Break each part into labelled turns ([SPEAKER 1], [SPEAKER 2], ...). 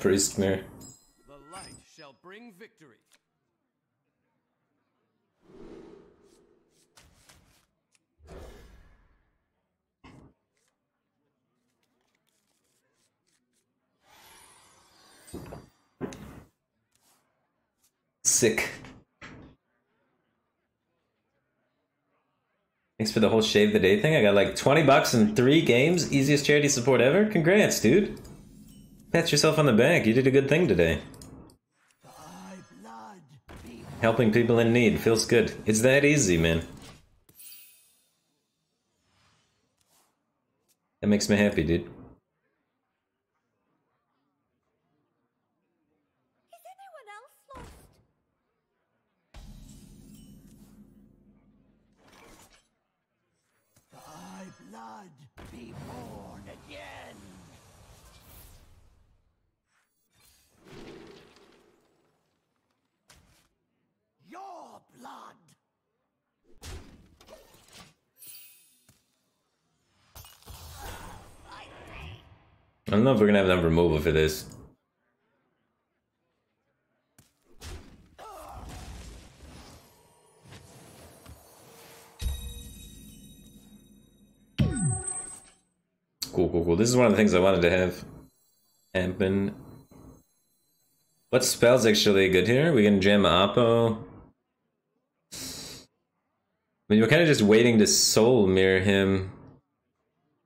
[SPEAKER 1] Priest mirror.
[SPEAKER 2] The light shall bring victory.
[SPEAKER 1] Sick. Thanks for the whole shave the day thing. I got like 20 bucks in 3 games. Easiest charity support ever. Congrats, dude. Pat yourself on the back. You did a good thing today. Helping people in need feels good. It's that easy, man. That makes me happy, dude.
[SPEAKER 3] Be born again. Your blood.
[SPEAKER 1] I don't know if we're gonna have enough removal for this. Cool, cool, cool. This is one of the things I wanted to have happen. What spell's actually good here? We can jam Oppo. I mean, we're kind of just waiting to soul mirror him.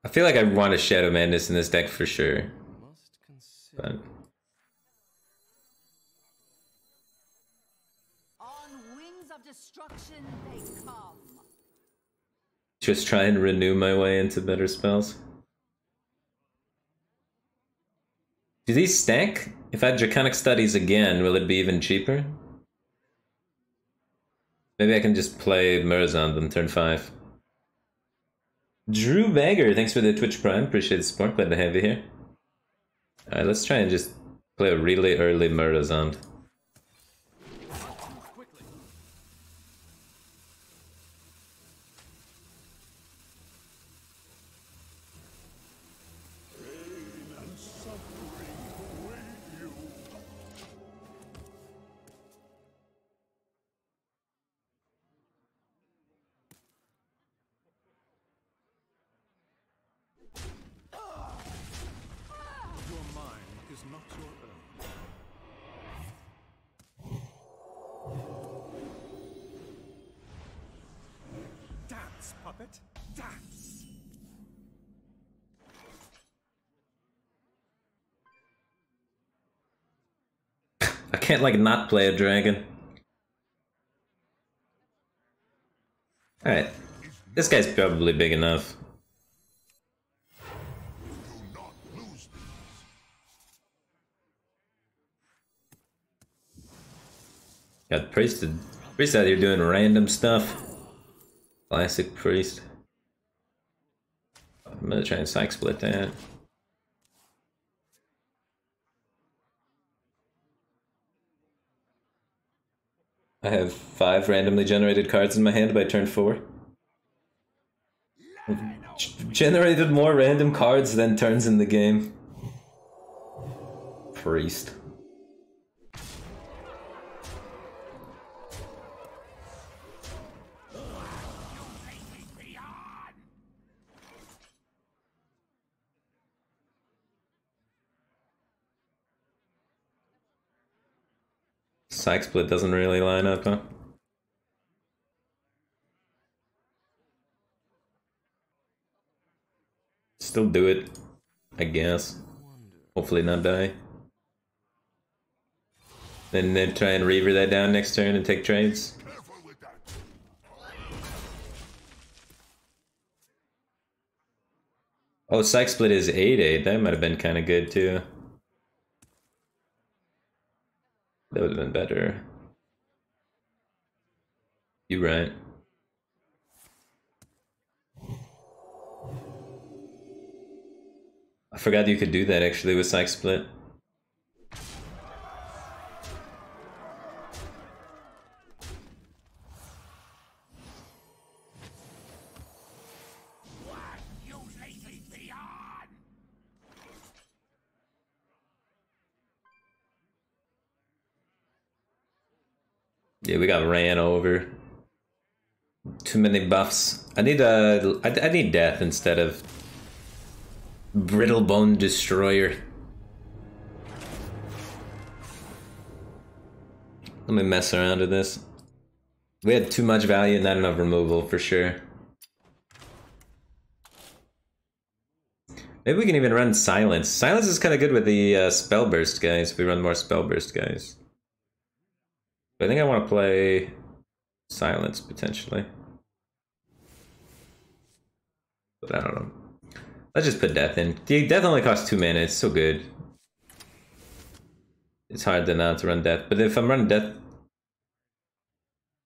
[SPEAKER 1] I feel like I want a Shadow Madness in this deck for sure. But
[SPEAKER 4] on wings of destruction they come.
[SPEAKER 1] just try and renew my way into better spells. Do these stack? If I had Draconic Studies again, will it be even cheaper? Maybe I can just play Murazond on turn 5. Drew Bagger, thanks for the Twitch Prime. Appreciate the support. Glad to have you here. Alright, let's try and just play a really early Murazond. I can't like not play a dragon. Alright. This guy's probably big enough. Got Priest out here doing random stuff. Classic Priest. I'm gonna try and psych split that. I have 5 randomly generated cards in my hand by turn 4. I've generated more random cards than turns in the game. Priest. Psych split doesn't really line up, huh? Still do it, I guess. Hopefully not die. Then try and reaver that down next turn and take trades. Oh, Psych Split is 8/8. That might have been kind of good too. That would have been better. You right. I forgot you could do that actually with Psych Split. Yeah, we got ran over. Too many buffs. I need I need death instead of brittle bone destroyer. Let me mess around with this. We had too much value, not enough removal for sure. Maybe we can even run silence. Silence is kind of good with the spell burst guys. If we run more spell burst guys. But I think I want to play silence potentially. But I don't know. Let's just put death in. The death only costs 2 mana. It's so good. It's hard to not run death. But if I'm running death,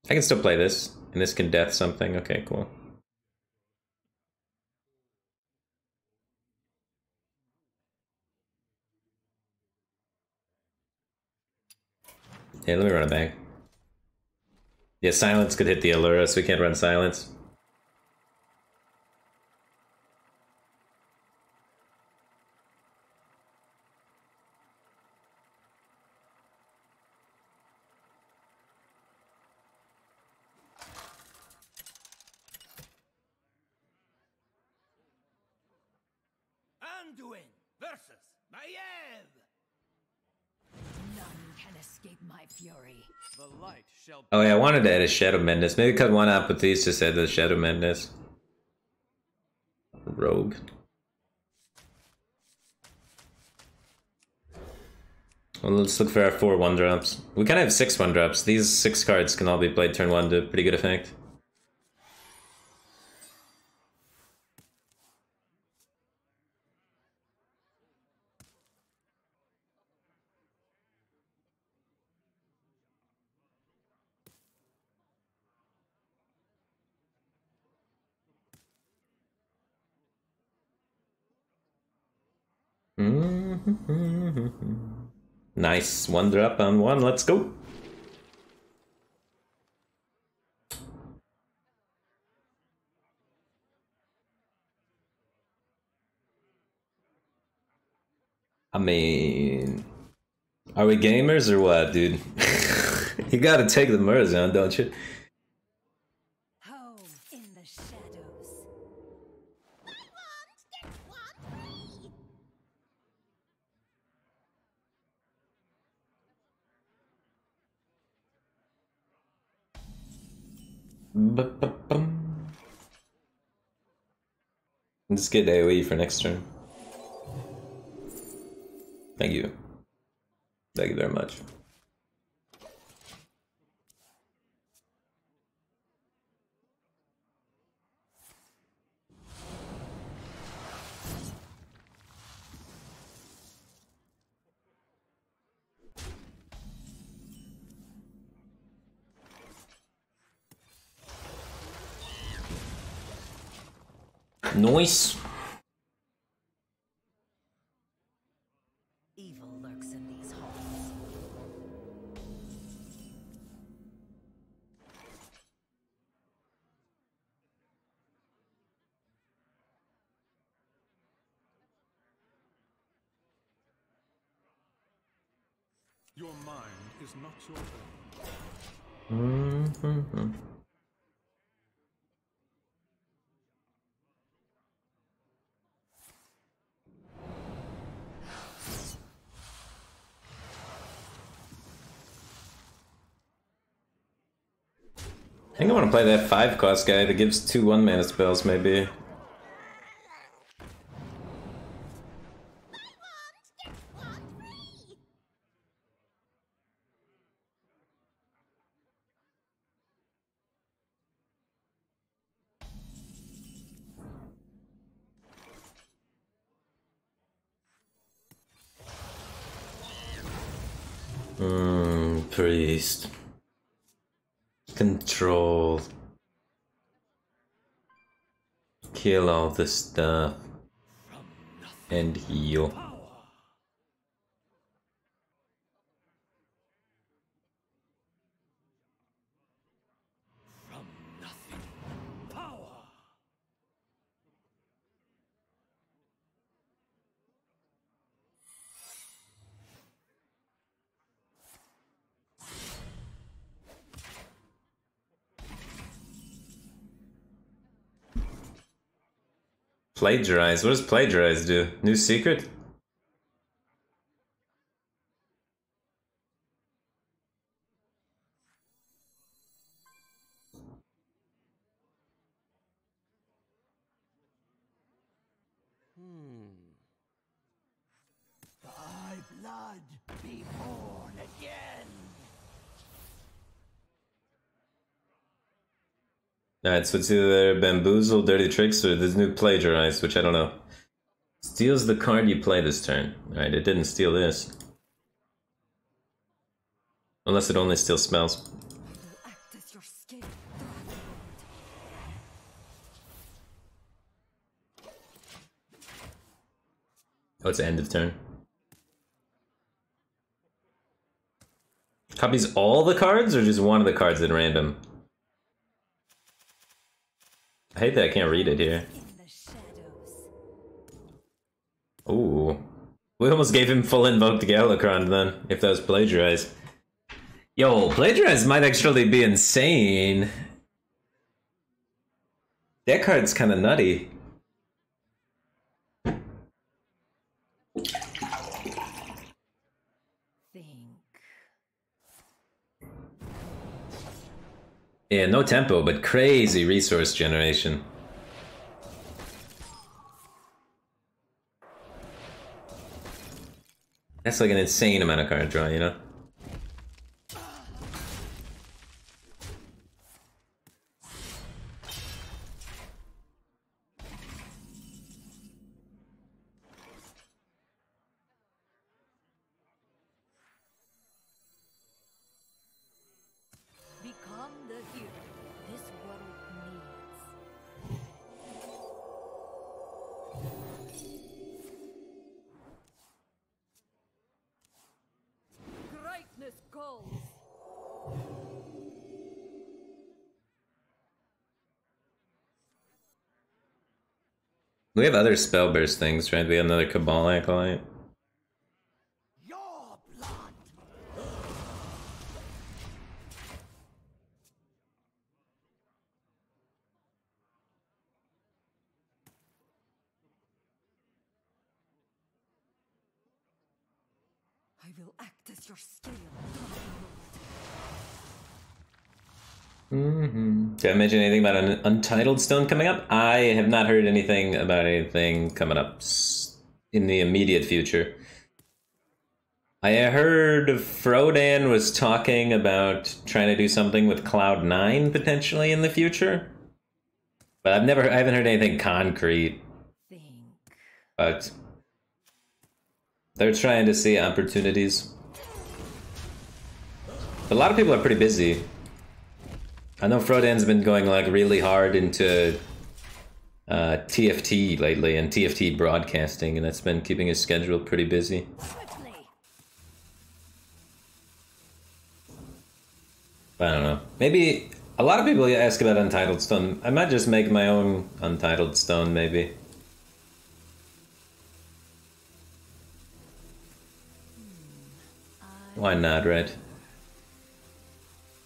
[SPEAKER 1] I can still play this, and this can death something. Okay, cool. Yeah, let me run it back. Yeah, silence could hit the Allura, so we can't run silence.
[SPEAKER 3] Anduin versus Maiev.
[SPEAKER 4] None can escape my fury.
[SPEAKER 2] The light shall.
[SPEAKER 1] Oh yeah, I wanted to add a Shadow Madness. Maybe cut one out, but these just add the Shadow Madness. Rogue. Well, let's look for our 4 1-drops. We kind of have 6 1-drops. These 6 cards can all be played turn 1 to pretty good effect. Nice 1-drop on 1. Let's go. I mean, are we gamers or what, dude? You gotta take the Murzon, don't you?
[SPEAKER 4] Home in the shadows.
[SPEAKER 1] Let's get AoE for next turn. Thank you. Thank you very much. Nice.
[SPEAKER 4] Evil lurks in these halls.
[SPEAKER 2] Your mind is not your own.
[SPEAKER 1] I think I want to play that 5-cost guy that gives 2 1-mana spells, maybe. Priest. Control. Kill all this stuff. And heal.
[SPEAKER 3] From nothing. Power.
[SPEAKER 1] Plagiarize. What does plagiarize do? New secret?
[SPEAKER 3] Thy blood be born again.
[SPEAKER 1] Alright, so it's either bamboozle, dirty tricks, or this new plagiarize, which I don't know. Steals the card you play this turn. Alright, it didn't steal this. Unless it only steals spells.
[SPEAKER 4] will act as your scapegoat.
[SPEAKER 1] Oh, it's end of turn. Copies all the cards, or just one of the cards at random? I hate that I can't read it here.
[SPEAKER 4] In the shadows.
[SPEAKER 1] Ooh. We almost gave him full invoked GALAKROND then, if that was plagiarized. Yo, plagiarize might actually be insane. That card's kinda nutty.
[SPEAKER 4] Think.
[SPEAKER 1] Yeah, no tempo, but crazy resource generation. That's like an insane amount of card draw, you know?
[SPEAKER 4] Become the hero this world needs. Greatness calls.
[SPEAKER 1] We have other spell burst things, right? We have another Cabal Acolyte.
[SPEAKER 3] Your blood.
[SPEAKER 4] I will act as your scale.
[SPEAKER 1] Did I mention anything about an Untitled Stone coming up? I have not heard anything about anything coming up in the immediate future. I heard Frodan was talking about trying to do something with Cloud9 potentially in the future. But I haven't heard anything concrete.
[SPEAKER 4] Think.
[SPEAKER 1] But they're trying to see opportunities. But a lot of people are pretty busy. I know Frodan's been going like really hard into TFT lately and TFT broadcasting, and that's been keeping his schedule pretty busy.
[SPEAKER 4] Swiftly.
[SPEAKER 1] I don't know. Maybe a lot of people ask about Untitled Stone. I might just make my own Untitled Stone, maybe. Why not, right?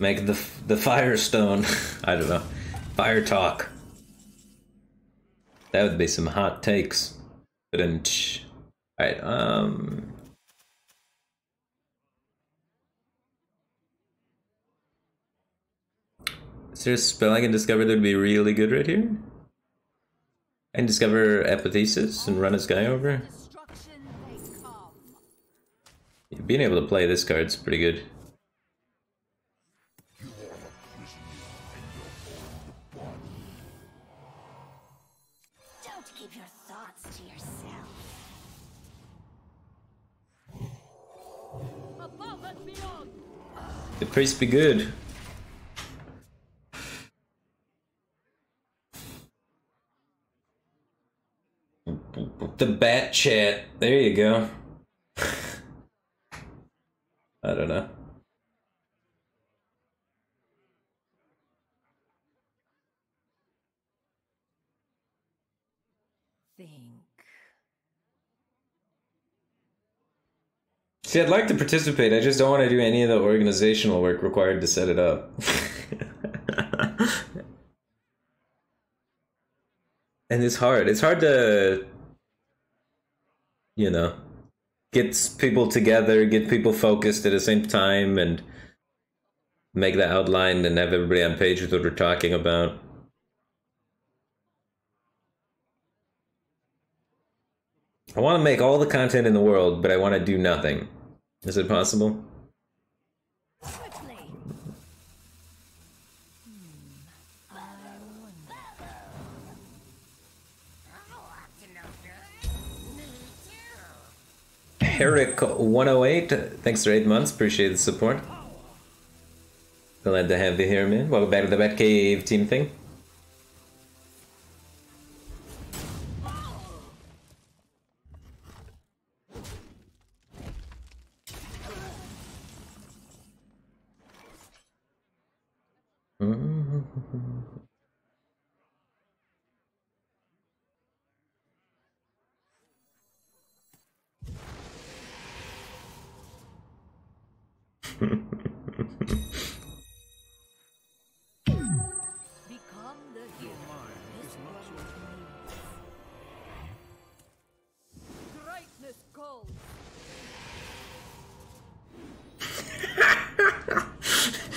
[SPEAKER 1] Make the Firestone. I don't know. Fire Talk. That would be some hot takes. But alright, is there a spell I can discover that would be really good right here? I can discover Apotheosis and run this guy over.
[SPEAKER 4] Destruction they come.
[SPEAKER 1] Being able to play this card's pretty good.
[SPEAKER 4] Don't keep your thoughts to yourself. Above and beyond.
[SPEAKER 1] The priest be good. The bat chat. There you go. I don't know.
[SPEAKER 4] Think.
[SPEAKER 1] See, I'd like to participate. I just don't want to do any of the organizational work required to set it up. And it's hard. It's hard to, you know, get people together, get people focused at the same time, and make that outline and have everybody on page with what we're talking about. I want to make all the content in the world, but I want to do nothing. Is it possible?
[SPEAKER 4] Quickly.
[SPEAKER 1] Herrick108, thanks for 8 months. Appreciate the support. Glad to have you here, man. Welcome back to the Batcave team thing.
[SPEAKER 4] Become the hero this world needs. Greatness calls.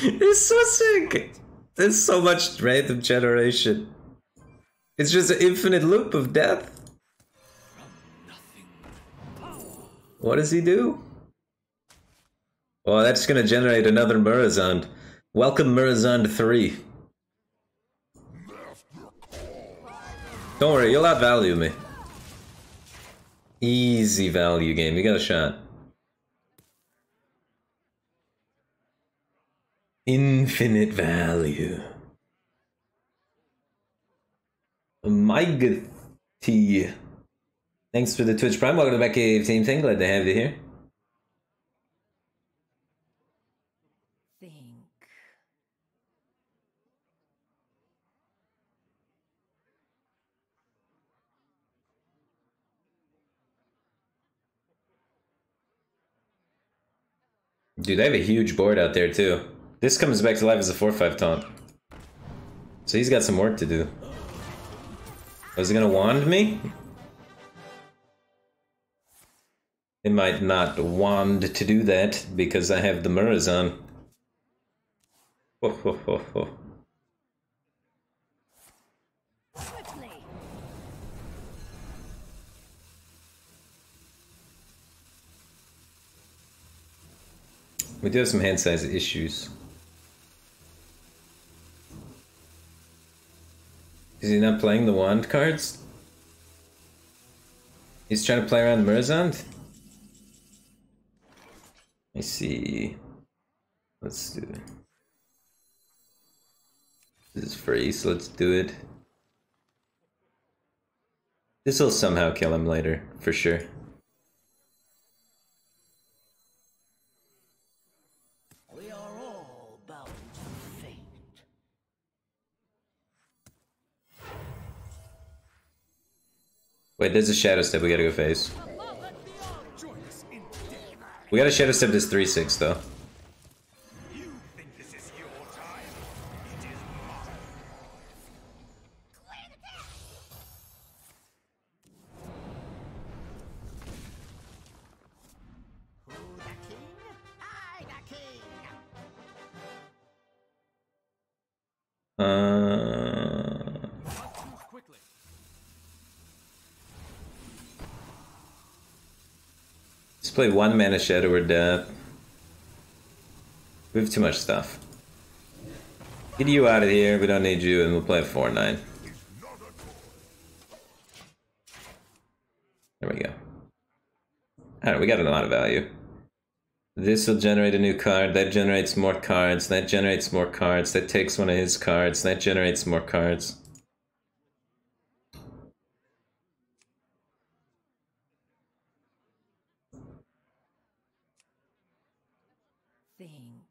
[SPEAKER 1] It's so sick. There's so much random generation. It's just an infinite loop of death. What does he do? Oh, that's gonna generate another Murazond. Welcome Murazond 3. Don't worry, you'll outvalue me. Easy value game, you got a shot. Infinite value. T. Thanks for the Twitch Prime. Welcome to the Batcave team thing. Glad to have you here.
[SPEAKER 4] Think.
[SPEAKER 1] Dude, they have a huge board out there too. This comes back to life as a 4-5 taunt. So he's got some work to do. Was he gonna wand me? It might not wand to do that because I have the Murazon. Ho ho ho ho.
[SPEAKER 4] Quickly.
[SPEAKER 1] We do have some hand size issues. Is he not playing the wand cards? He's trying to play around Murazond? I see. Let's do it. This is free, so let's do it. This will somehow kill him later, for sure.
[SPEAKER 3] We are all bound to fate.
[SPEAKER 1] Wait, there's a shadow step we gotta go face. We gotta shadow step this 3-6 though.
[SPEAKER 2] You think this is your time? It is mine.
[SPEAKER 3] Who the king? I the king.
[SPEAKER 2] Not too quickly.
[SPEAKER 1] Let's play 1 mana shadow or death. We have too much stuff. Get you out of here, we don't need you, and we'll play 4-9. There we go. Alright, we got a lot of value. This will generate a new card, that generates more cards, that generates more cards, that takes one of his cards, that generates more cards.
[SPEAKER 4] Think.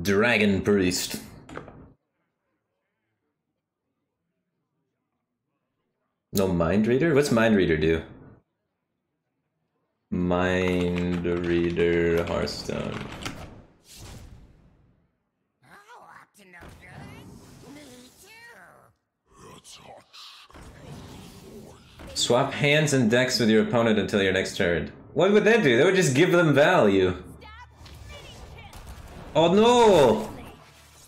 [SPEAKER 1] Dragon Priest. No Mind Reader? What's Mind Reader do? Mind Reader Hearthstone. Swap hands and decks with your opponent until your next turn. What would that do? That would just give them value. Oh no!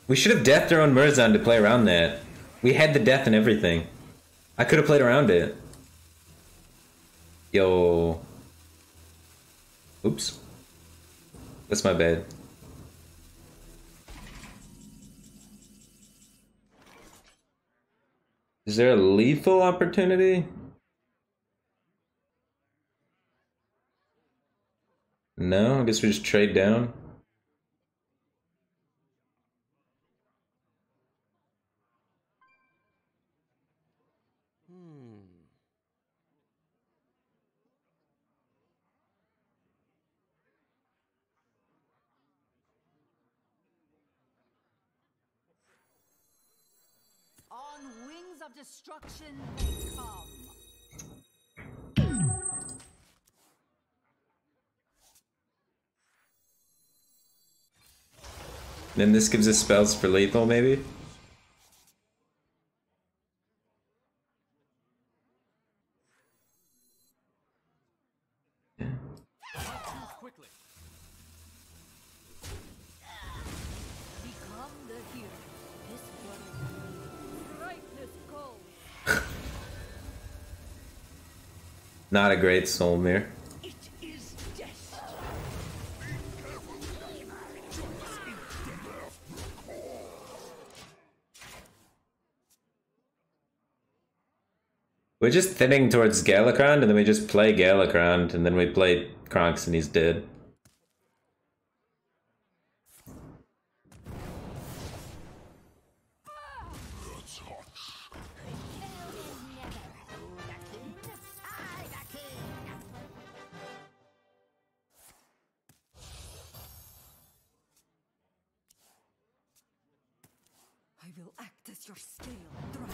[SPEAKER 1] We should have deathed our own Murzan to play around that. We had the death and everything. I could have played around it. Yo. Oops. That's my bad. Is there a lethal opportunity? No, I guess we just trade down.
[SPEAKER 3] On wings of destruction they come.
[SPEAKER 1] Then this gives us spells for lethal, maybe?
[SPEAKER 2] Quickly.
[SPEAKER 4] Become the hero. This world needs brightness gold.
[SPEAKER 1] Not a great Soulmere.
[SPEAKER 3] It is destiny.
[SPEAKER 1] We're just thinning towards Galakron, and then we just play Galakron, and then we play Kronks, and he's dead.
[SPEAKER 3] I will act as your scale, Dragon Lord.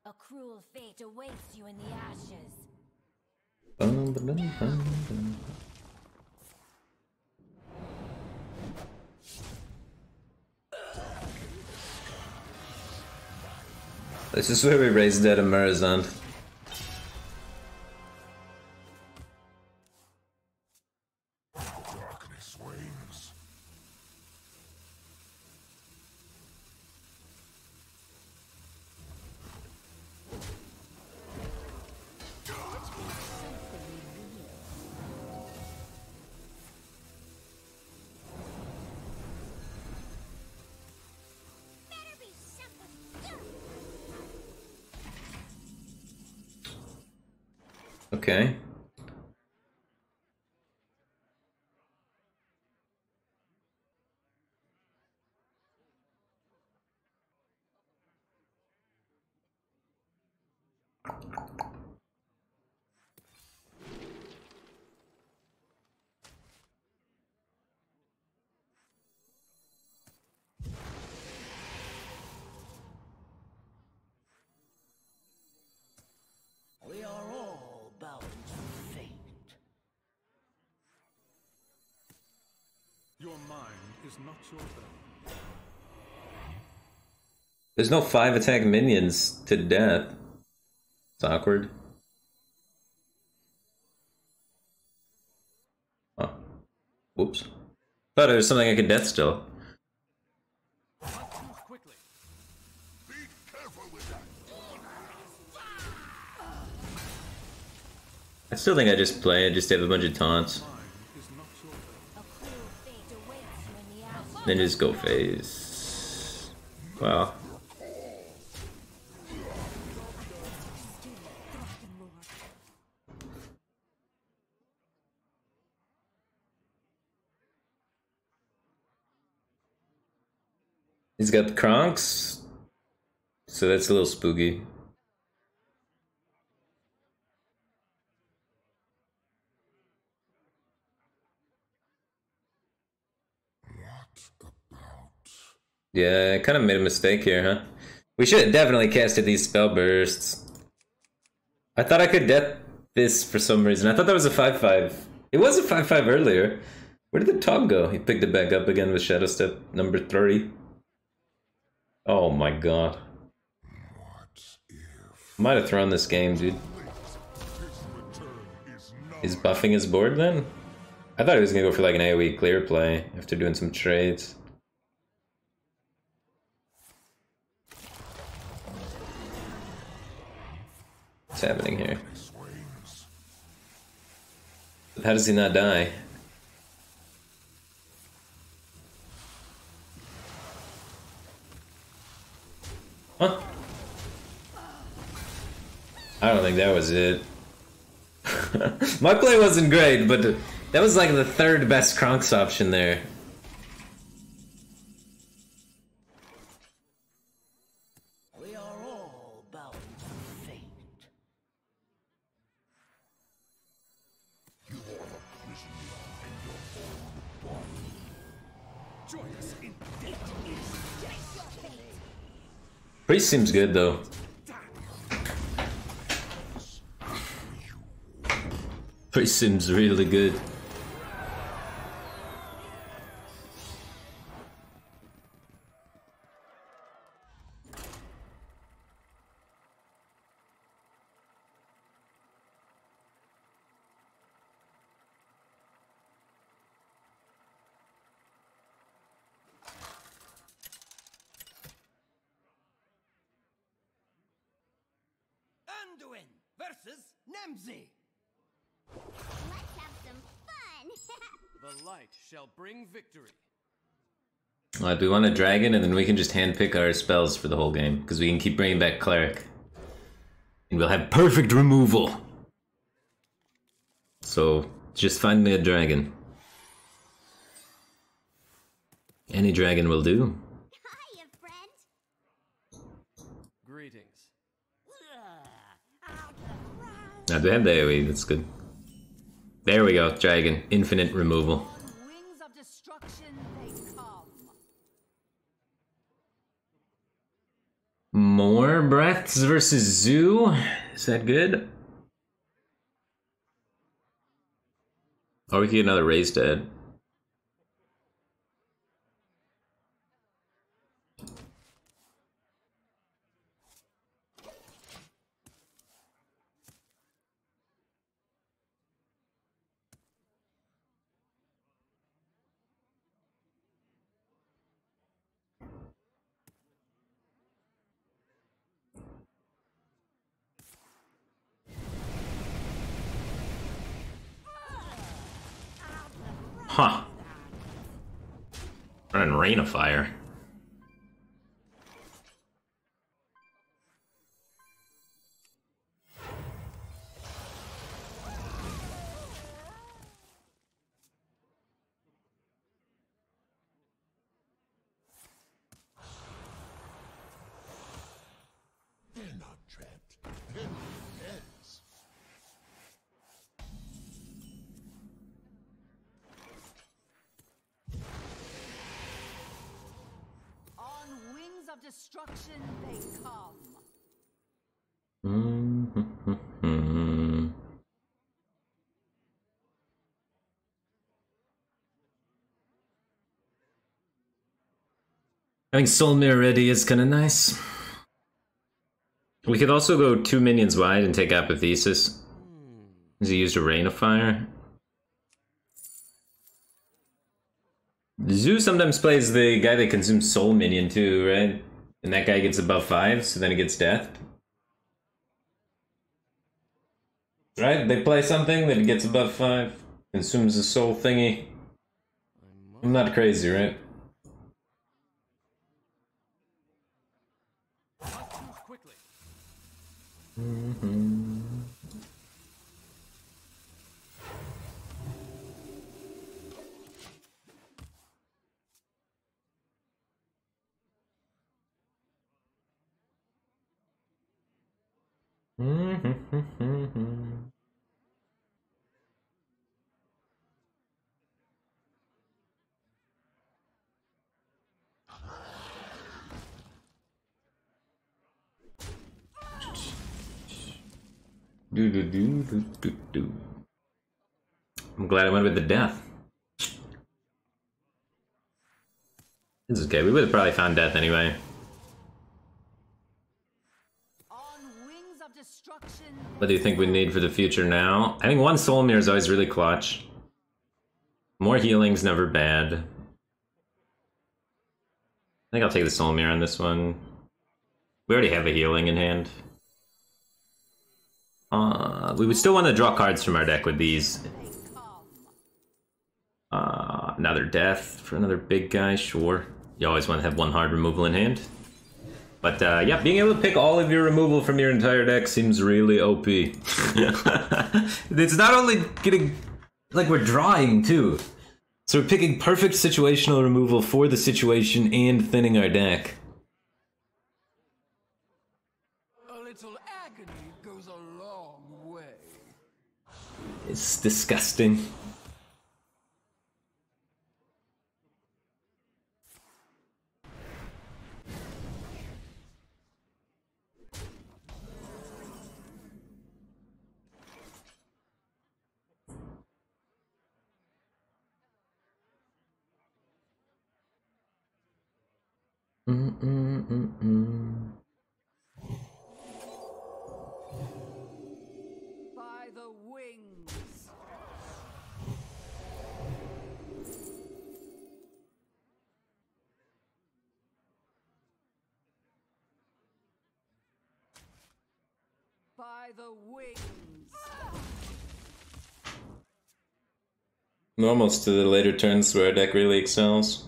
[SPEAKER 4] A cruel fate awaits you in the ashes.
[SPEAKER 1] This is where we raise dead a Murzan.
[SPEAKER 2] Darkness wanes.
[SPEAKER 1] Okay.
[SPEAKER 3] We are all bound to fate.
[SPEAKER 2] Your mind is not your own.
[SPEAKER 1] There's no 5 attack minions to death. It's awkward. Oh. Whoops. Thought there was something I could death still.
[SPEAKER 2] Quickly.
[SPEAKER 5] Be careful with that.
[SPEAKER 1] I still think I just play it, just have a bunch of taunts.
[SPEAKER 2] Mind is not your own.
[SPEAKER 4] A cruel fate awaits you in the ashes.
[SPEAKER 1] Then just go phase. Wow. He's got the Kronks, so that's a little spooky.
[SPEAKER 5] What about?
[SPEAKER 1] Yeah, I kind of made a mistake here, huh? We should have definitely casted these spell bursts. I thought I could death this for some reason. I thought that was a 5/5 It was a 5/5 earlier. Where did the top go? He picked it back up again with Shadow Step number 30. Oh my god. Might have thrown this game, dude. He's buffing his board then? I thought he was gonna go for like an AoE clear play after doing some trades. What's happening here? How does he not die? Huh? I don't think that was it. My play wasn't great, but that was like the third best Kronks option there.
[SPEAKER 3] We are all bound to fate.
[SPEAKER 2] Join us in fate is destiny.
[SPEAKER 1] Priest seems good though. Priest seems really good.
[SPEAKER 3] Anduin versus Nemzi.
[SPEAKER 4] Let's have some fun.
[SPEAKER 6] The light shall bring victory.
[SPEAKER 1] Alright, we want a dragon and then we can just handpick our spells for the whole game. Because we can keep bringing back Cleric. And we'll have perfect removal. So, just find me a dragon. Any dragon will do.
[SPEAKER 4] Hiya, friend.
[SPEAKER 6] Greetings.
[SPEAKER 1] Now, do I have the AoE? That's good. There we go, dragon. Infinite removal.
[SPEAKER 7] On wings of destruction they come.
[SPEAKER 1] More breaths versus Zoo. Is that good? Or we could get another raised dead. Huh. Running Rain of Fire.
[SPEAKER 5] They're not trapped. They're heads.
[SPEAKER 7] On wings of destruction they come.
[SPEAKER 1] Having Soul Mirror ready is kind of nice. We could also go 2 minions wide and take Apathesis. Has he used a Rain of Fire? Zoo sometimes plays the guy that consumes Soul Minion too, right? And that guy gets above 5, so then he gets deathed. Right? They play something that gets above 5, consumes the soul thingy. I'm not crazy, right?
[SPEAKER 6] Not too quickly.
[SPEAKER 1] I'm glad I went with the death. This is okay. We would have probably found death anyway.
[SPEAKER 7] On wings of destruction.
[SPEAKER 1] What do you think we need for the future now? I think one soul mirror is always really clutch. More healing's never bad. I think I'll take the soul mirror on this one. We already have a healing in hand. We would still want to draw cards from our deck with these. Another death for another big guy, sure. You always want to have one hard removal in hand. But yeah, being able to pick all of your removal from your entire deck seems really OP. It's not only getting, like, we're drawing too. So we're picking perfect situational removal for the situation and thinning our deck.
[SPEAKER 6] A little agony goes a long way.
[SPEAKER 1] It's disgusting.
[SPEAKER 7] By the wings. By the wings.
[SPEAKER 1] We're almost to the later turns where our deck really excels.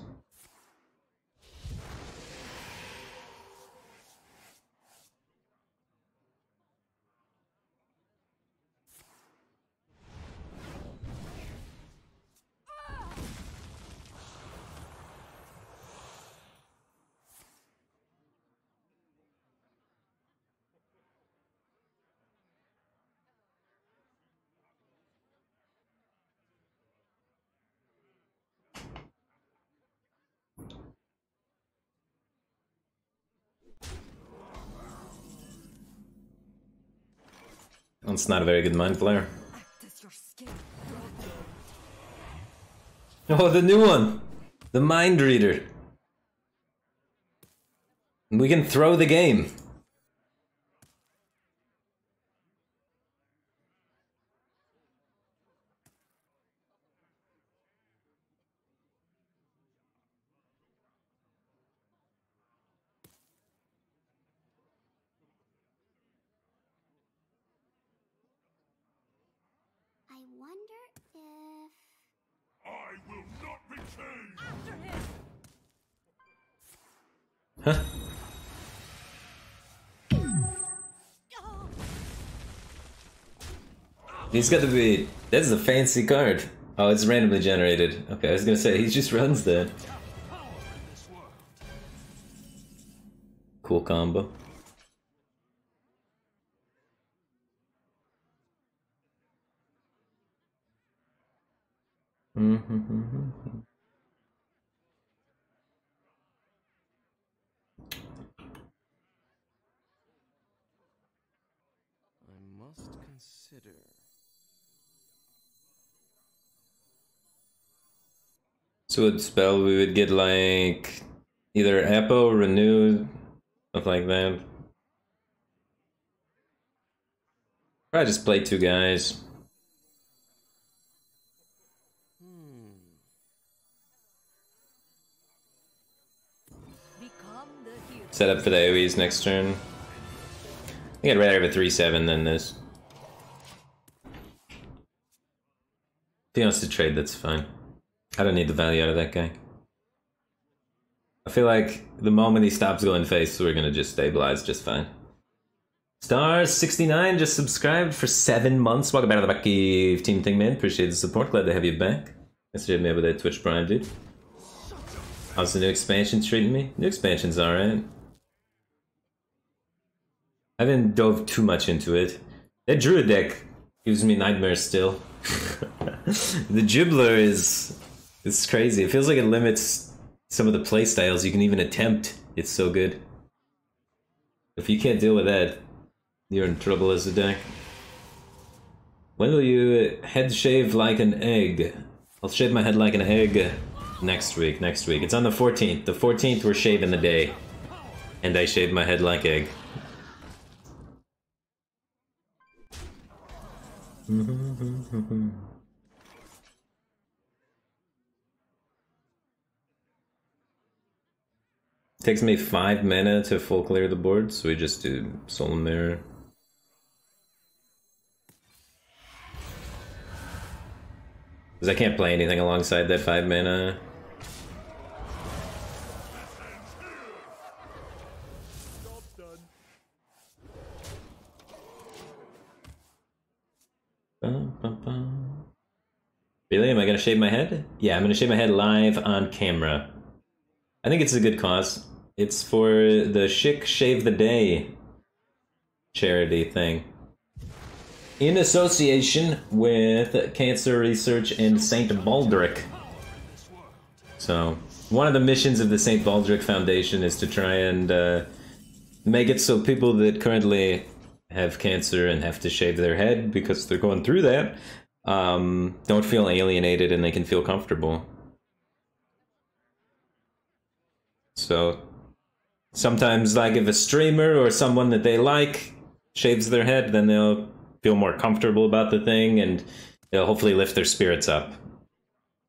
[SPEAKER 1] That's not a very good mind flare.
[SPEAKER 7] Act as your skin.
[SPEAKER 1] Oh, the new one! The Mind Reader. We can throw the game.
[SPEAKER 4] I wonder if...
[SPEAKER 2] I will not return.
[SPEAKER 7] After him.
[SPEAKER 1] Huh? He's got to be... That's a fancy card. Oh, it's randomly generated. Okay, I was gonna say, he just runs that. Cool combo.
[SPEAKER 6] I must consider.
[SPEAKER 1] So with spell we would get like either Apo, Renew, stuff like that. Probably just play two guys.
[SPEAKER 7] Become the hero.
[SPEAKER 1] Set up for the AoEs next turn. I think I'd rather have a 3/7 than this. If he wants to trade, that's fine. I don't need the value out of that guy. I feel like the moment he stops going face, we're gonna just stabilize just fine. Stars69 just subscribed for 7 months. Welcome back to the Bucky Team Thing, man. Appreciate the support. Glad to have you back. Thanks for hitting me with that Twitch Prime, dude. How's the new expansion treating me? New expansion's alright. I haven't dove too much into it. That Druid deck gives me nightmares still. The Dribbler is crazy. It feels like it limits some of the playstyles you can even attempt. It's so good. If you can't deal with that, you're in trouble as a deck. When will you head shave like an egg? I'll shave my head like an egg next week. Next week. It's on the 14th. The 14th we're shaving the day. And I shave my head like egg. Takes me 5 minutes to full clear the board, so we just do Soul Mirror. Because I can't play anything alongside that 5 mana. Really? Am I gonna shave my head? Yeah, I'm gonna shave my head live on camera. I think it's a good cause. It's for the Chic Shave the Day charity thing. In association with Cancer Research and St. Baldric. So, one of the missions of the St. Baldric Foundation is to try and make it so people that currently have cancer and have to shave their head because they're going through that don't feel alienated and they can feel comfortable. So sometimes, like, if a streamer or someone that they like shaves their head, then they'll feel more comfortable about the thing and they'll hopefully lift their spirits up.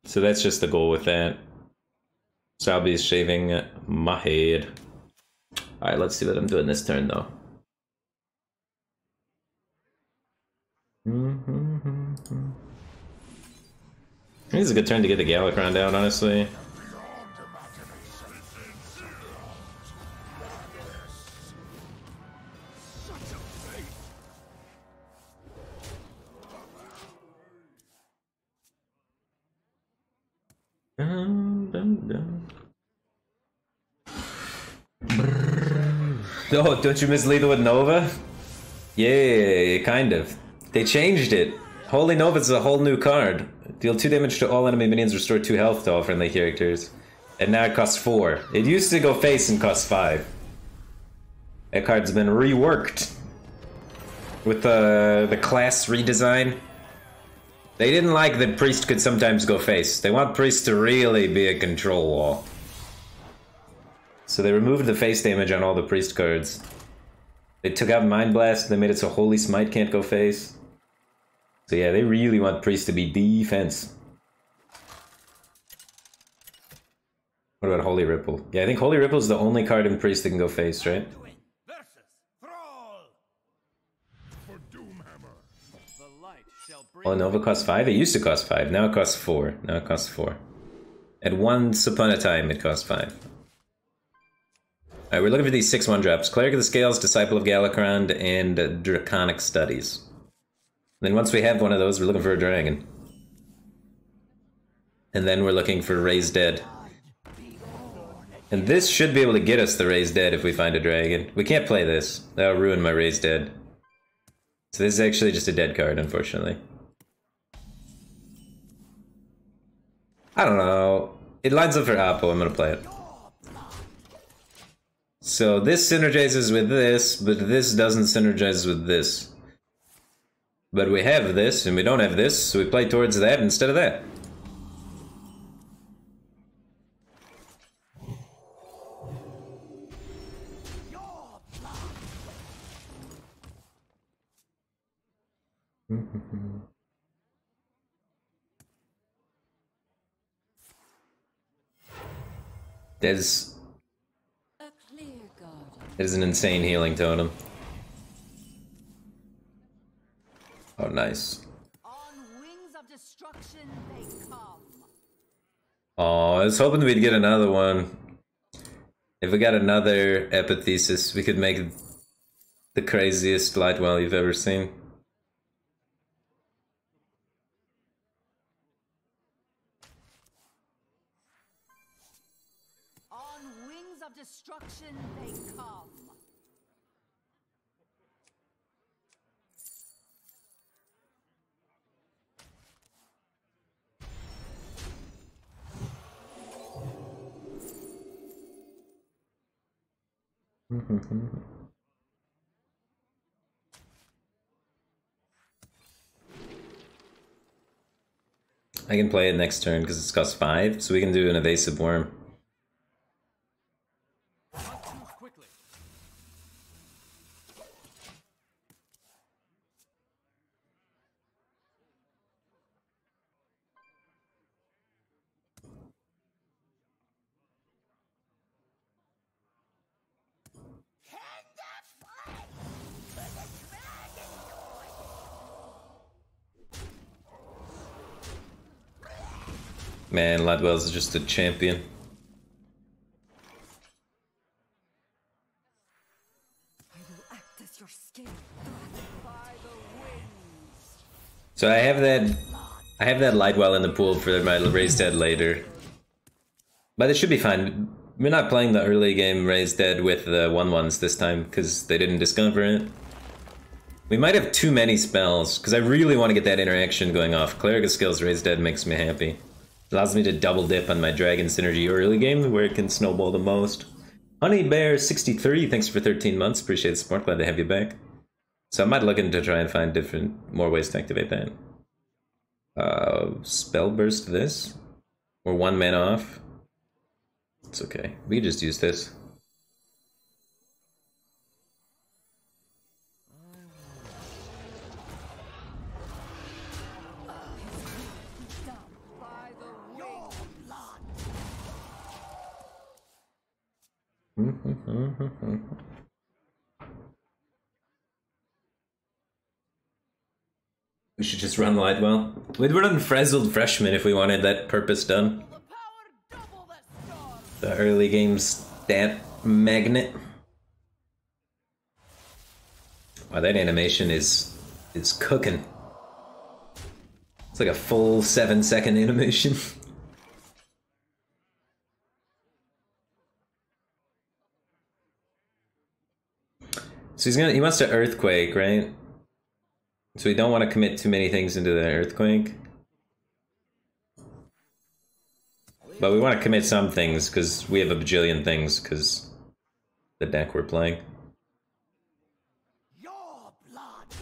[SPEAKER 1] So that's just the goal with that. So I'll be shaving my head. Alright, let's see what I'm doing this turn though. This is a good turn to get the Galakron out, honestly. Oh, don't you miss Lethal with Nova? Yeah, kind of. They changed it. Holy Nova's a whole new card. Deal 2 damage to all enemy minions, restore 2 health to all friendly characters. And now it costs 4. It used to go face and cost 5. That card's been reworked. With the class redesign. They didn't like that Priest could sometimes go face. They want Priest to really be a control wall. So they removed the face damage on all the Priest cards. They took out Mind Blast, they made it so Holy Smite can't go face. So yeah, they really want Priest to be defense. What about Holy Ripple? Yeah, I think Holy Ripple is the only card in Priest that can go face, right? Oh, Nova costs 5? It used to cost 5, now it costs 4. Now it costs 4. At once upon a time, it cost 5. Alright, we're looking for these 6 1-drops. Cleric of the Scales, Disciple of Galakron, and Draconic Studies. And then once we have one of those, we're looking for a dragon. And then we're looking for Raised Dead. And this should be able to get us the Raised Dead if we find a dragon. We can't play this. That'll ruin my Raised Dead. So this is actually just a dead card, unfortunately. I don't know. It lines up for Apple, I'm gonna play it. So this synergizes with this, but this doesn't synergize with this. But we have this, and we don't have this, so we play towards that instead of that. There's... There's an insane healing totem. Oh, nice.
[SPEAKER 7] On wings of destruction they come.
[SPEAKER 1] Oh, I was hoping we'd get another one. If we got another Epithesis, we could make the craziest Lightwell you've ever seen.
[SPEAKER 7] On wings of destruction they come.
[SPEAKER 1] I can play it next turn because it's cost 5, so we can do an evasive worm.
[SPEAKER 6] Quickly.
[SPEAKER 1] Man, Ladwell's just a champion.
[SPEAKER 4] I will act as your scapegoat.
[SPEAKER 1] So I have that Lightwell in the pool for my Raised Dead later. But it should be fine. We're not playing the early game Raised Dead with the 1/1s this time, because they didn't discover it. We might have too many spells, because I really want to get that interaction going off. Cleric of Skills Raised Dead makes me happy. Allows me to double dip on my Dragon Synergy early game, where it can snowball the most. Honeybear63, thanks for 13 months. Appreciate the support, glad to have you back. So I might look into try and find more ways to activate that. Spell burst this? Or 1 mana off? It's okay. We can just use this. We should just run Lightwell. We'd run Frazzled Freshman if we wanted that purpose done. The early game stat magnet. Wow, that animation is cooking. It's like a full 7-second animation. So he wants to Earthquake, right? So we don't want to commit too many things into the Earthquake. But we want to commit some things, because we have a bajillion things, because the deck we're playing.
[SPEAKER 3] Your blood.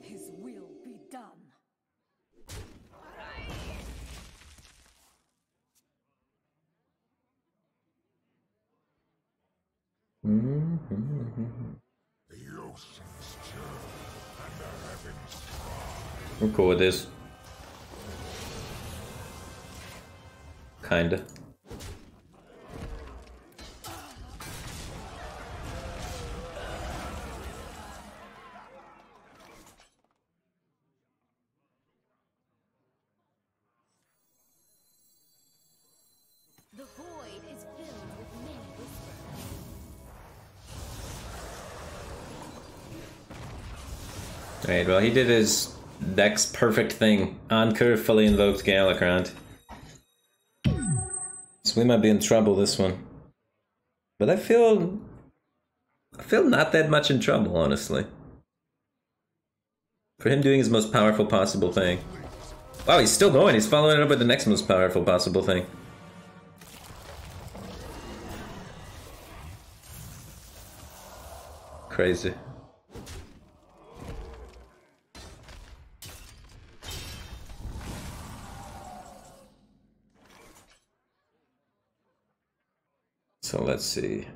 [SPEAKER 4] His will be done.
[SPEAKER 5] The oceans churn and the heavens cry.
[SPEAKER 1] We're cool with this. Kinda.
[SPEAKER 4] The void is filled with many whispers.
[SPEAKER 1] Alright, well he did his next perfect thing. On curve, fully invoked Galakron. So we might be in trouble this one. But I feel not that much in trouble, honestly. For him doing his most powerful possible thing. Wow, he's still going. He's following it up with the next most powerful possible thing. Crazy. So let's see.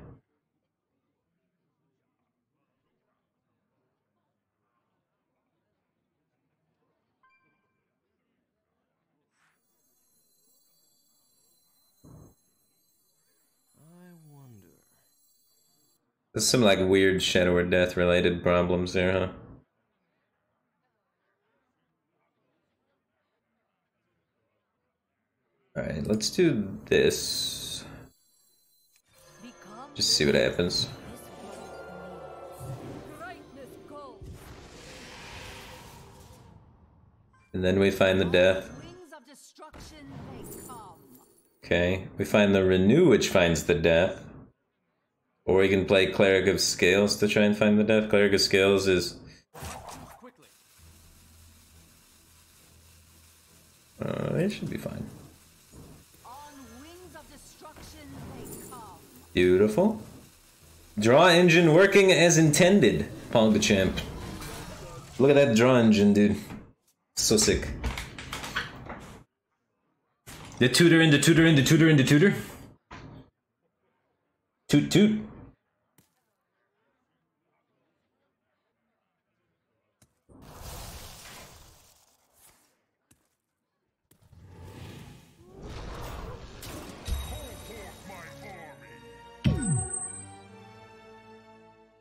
[SPEAKER 1] There's some like weird Shadow or Death related problems there, huh? Alright, let's do this. Just see what happens. And then we find the death.
[SPEAKER 7] Wings of destruction they come.
[SPEAKER 1] Okay, we find the Renew, which finds the death. Or we can play Cleric of Scales to try and find the death. Cleric of Scales is... it should be fine.
[SPEAKER 7] On wings of destruction they come.
[SPEAKER 1] Beautiful. Draw engine working as intended, PogChamp. Look at that draw engine, dude. So sick. The tutor and the tutor and the tutor and the tutor. Toot toot.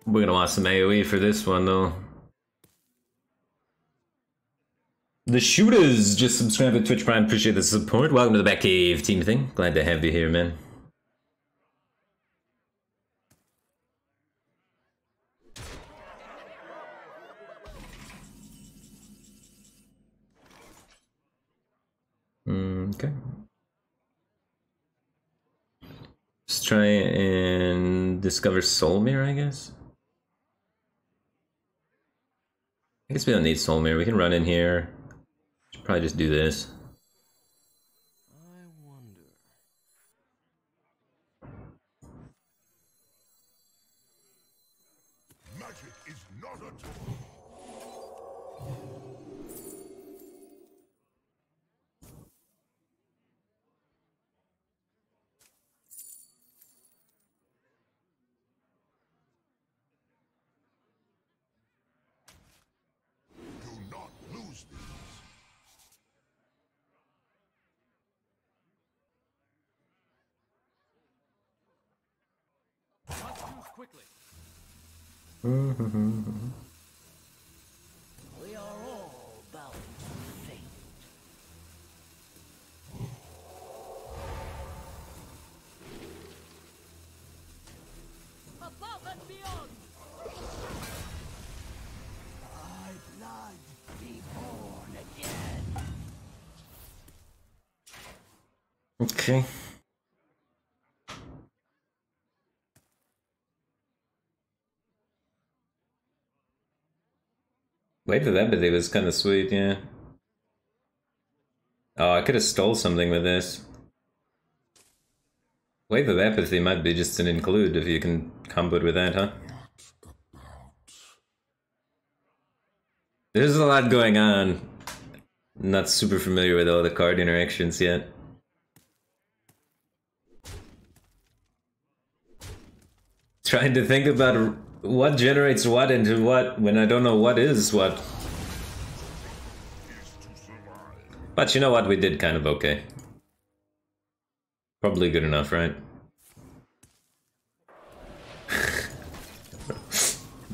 [SPEAKER 1] We're gonna want some AoE for this one, though. The Shooters just subscribed to Twitch Prime. Appreciate the support. Welcome to the Batcave team thing. Glad to have you here, man. Okay. Let's try and discover Soulmere, I guess. I guess we don't need Soulmere. We can run in here. Should probably just do this.
[SPEAKER 6] I wonder.
[SPEAKER 5] Magic is not a tool. Do not lose these.
[SPEAKER 6] Must choose quickly.
[SPEAKER 3] We are all bound to fate.
[SPEAKER 7] Above and beyond.
[SPEAKER 3] Thy blood be born again.
[SPEAKER 1] Okay. Wave of Empathy was kind of sweet, yeah. Oh, I could have stole something with this. Wave of Empathy might be just an include if you can combo it with that, huh? There's a lot going on. Not super familiar with all the card interactions yet. Trying to think about what generates what into what when I don't know what is what. But you know what? We did kind of okay. Probably good enough, right?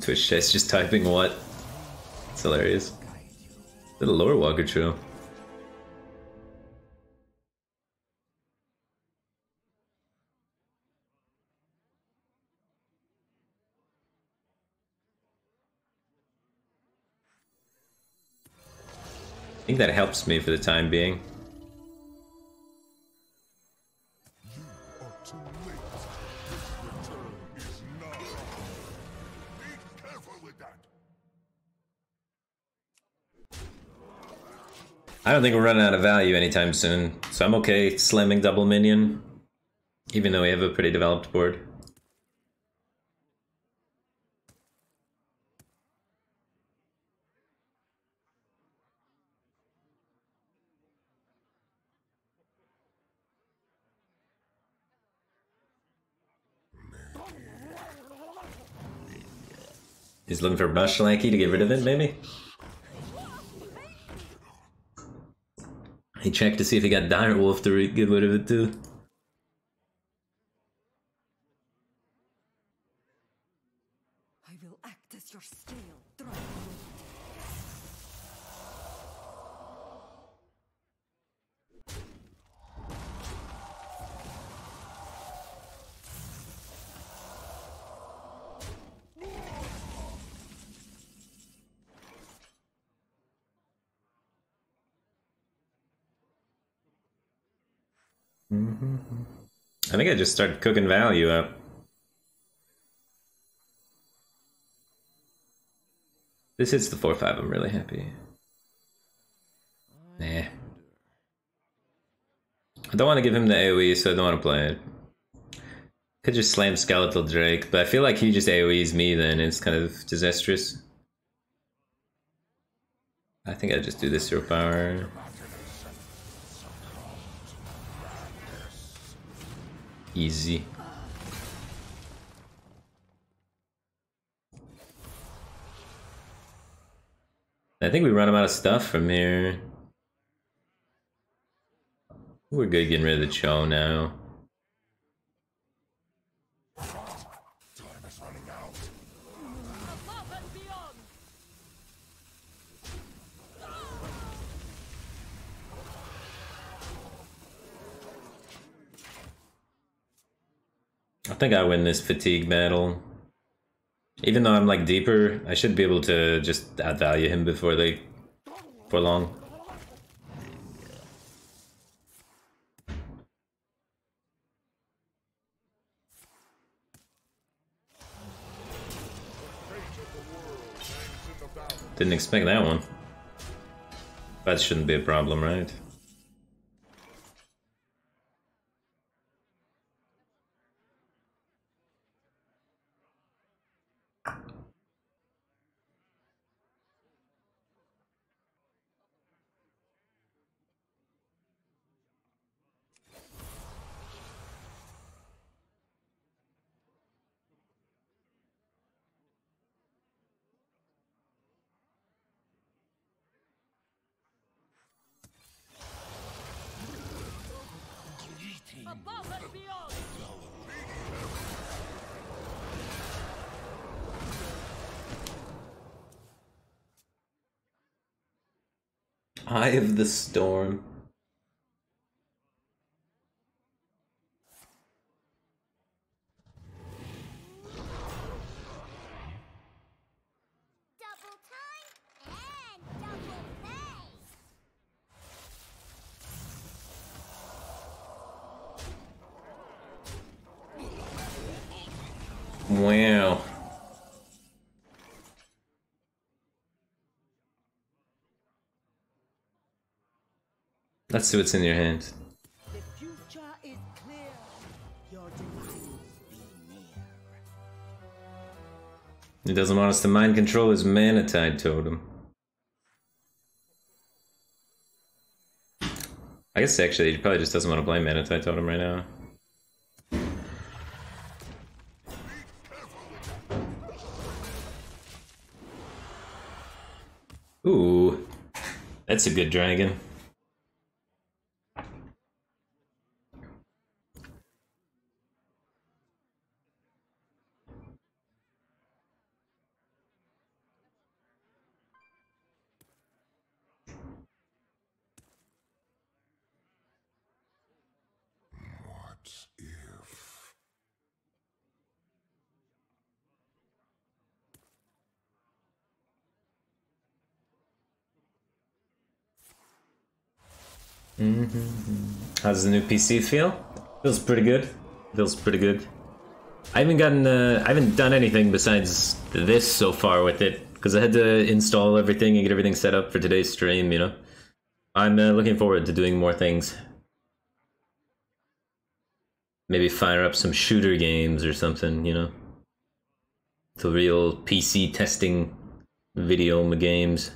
[SPEAKER 1] Twitch chat's just typing what? It's hilarious. Little lore walker show. I think that helps me for the time being.
[SPEAKER 5] You are too late. This return is nigh. Be careful with that.
[SPEAKER 1] I don't think we're running out of value anytime soon, so I'm okay slamming double minion, even though we have a pretty developed board. He's looking for Bushlanky to get rid of it, maybe? He checked to see if he got Direwolf to get rid of it too.
[SPEAKER 7] I will act as your scale drive.
[SPEAKER 1] I think I just started cooking value up. This hits the 4-5, I'm really happy. Nah. I don't want to give him the AoE, so I don't want to play it. Could just slam Skeletal Drake, but I feel like he just AoEs me then, it's kind of disastrous. I think I'd just do this hero power. Easy. I think we run him out of stuff from here. We're good getting rid of the Cho now.
[SPEAKER 5] Time is running out.
[SPEAKER 7] Above and beyond.
[SPEAKER 1] I think I win this fatigue battle. Even though I'm like deeper, I should be able to just outvalue him before long. Didn't expect that one. That shouldn't be a problem, right?
[SPEAKER 7] Above and beyond.
[SPEAKER 1] Eye of the Storm.
[SPEAKER 4] Double time and double pay.
[SPEAKER 1] Wow. Let's see what's in your hand.
[SPEAKER 3] The future is clear. Your demise be near.
[SPEAKER 1] He doesn't want us to mind control his Manatide Totem. I guess actually he probably just doesn't want to play Manatide Totem right now. Ooh, that's a good dragon.
[SPEAKER 5] What if?
[SPEAKER 1] How does the new PC feel? Feels pretty good. Feels pretty good. I haven't done anything besides this so far with it, because I had to install everything and get everything set up for today's stream, you know? I'm looking forward to doing more things. Maybe fire up some shooter games or something, you know? The real PC testing video games.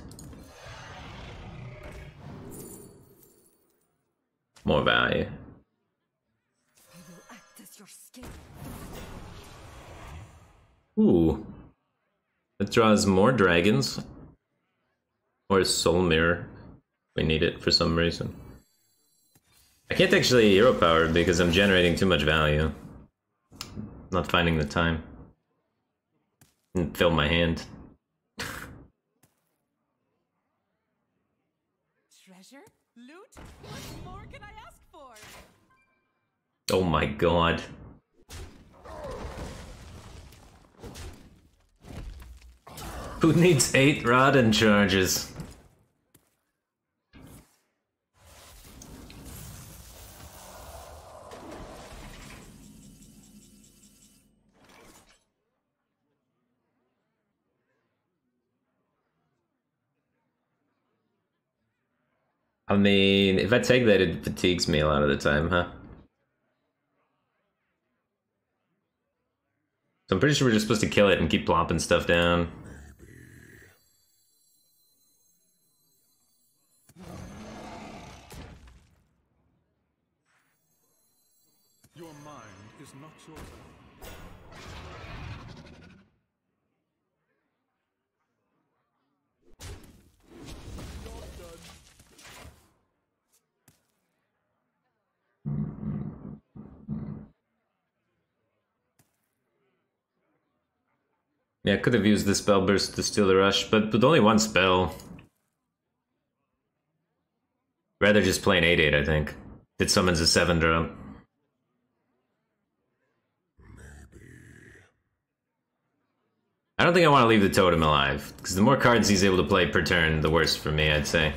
[SPEAKER 1] More value.
[SPEAKER 7] I will act as your skin.
[SPEAKER 1] Ooh. It draws more dragons. Or Soul Mirror. We need it for some reason. I can't actually hero power because I'm generating too much value. Not finding the time. And fill my hand.
[SPEAKER 7] Treasure? Loot? What more can I ask for?
[SPEAKER 1] Oh my god. Who needs 8 Rodden charges? I mean, if I take that, it fatigues me a lot of the time, huh? So I'm pretty sure we're just supposed to kill it and keep plopping stuff down.
[SPEAKER 5] Your mind is not your own.
[SPEAKER 1] Yeah, I could have used the spell burst to steal the rush, but with only one spell. Rather just play an 8/8, I think. It summons a 7 drop. I don't think I want to leave the totem alive, because the more cards he's able to play per turn, the worse for me, I'd say.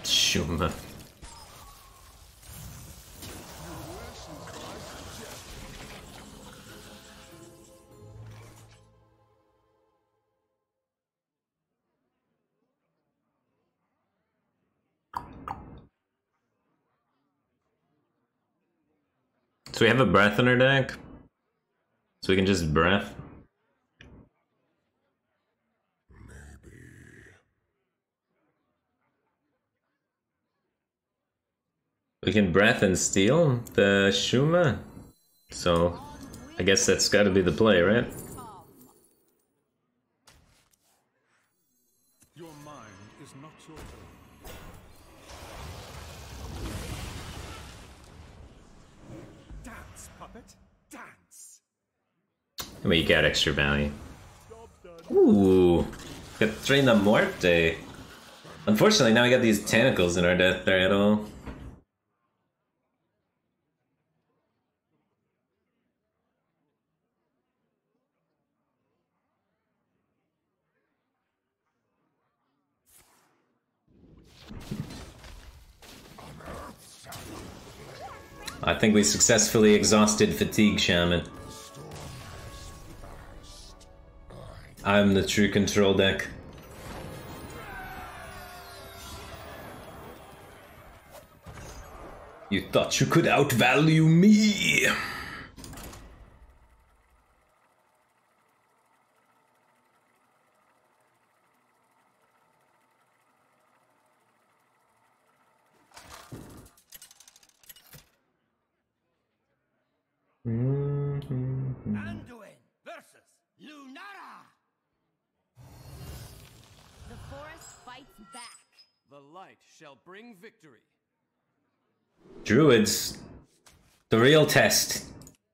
[SPEAKER 1] Shuma. So we have a breath in our deck, so we can just breath. We can breath and steal the Shuma, so I guess that's got to be the play, right?
[SPEAKER 5] Your mind is not your own. Dance, puppet, dance.
[SPEAKER 1] I mean, you got extra value. Ooh, got Reina Muerte. Unfortunately, now we got these tentacles in our death battle. I think we successfully exhausted Fatigue Shaman. I'm the true control deck. You thought you could outvalue me!
[SPEAKER 2] Anduin versus Lunara.
[SPEAKER 4] The forest fights back.
[SPEAKER 6] The light shall bring victory.
[SPEAKER 1] Druids. The real test.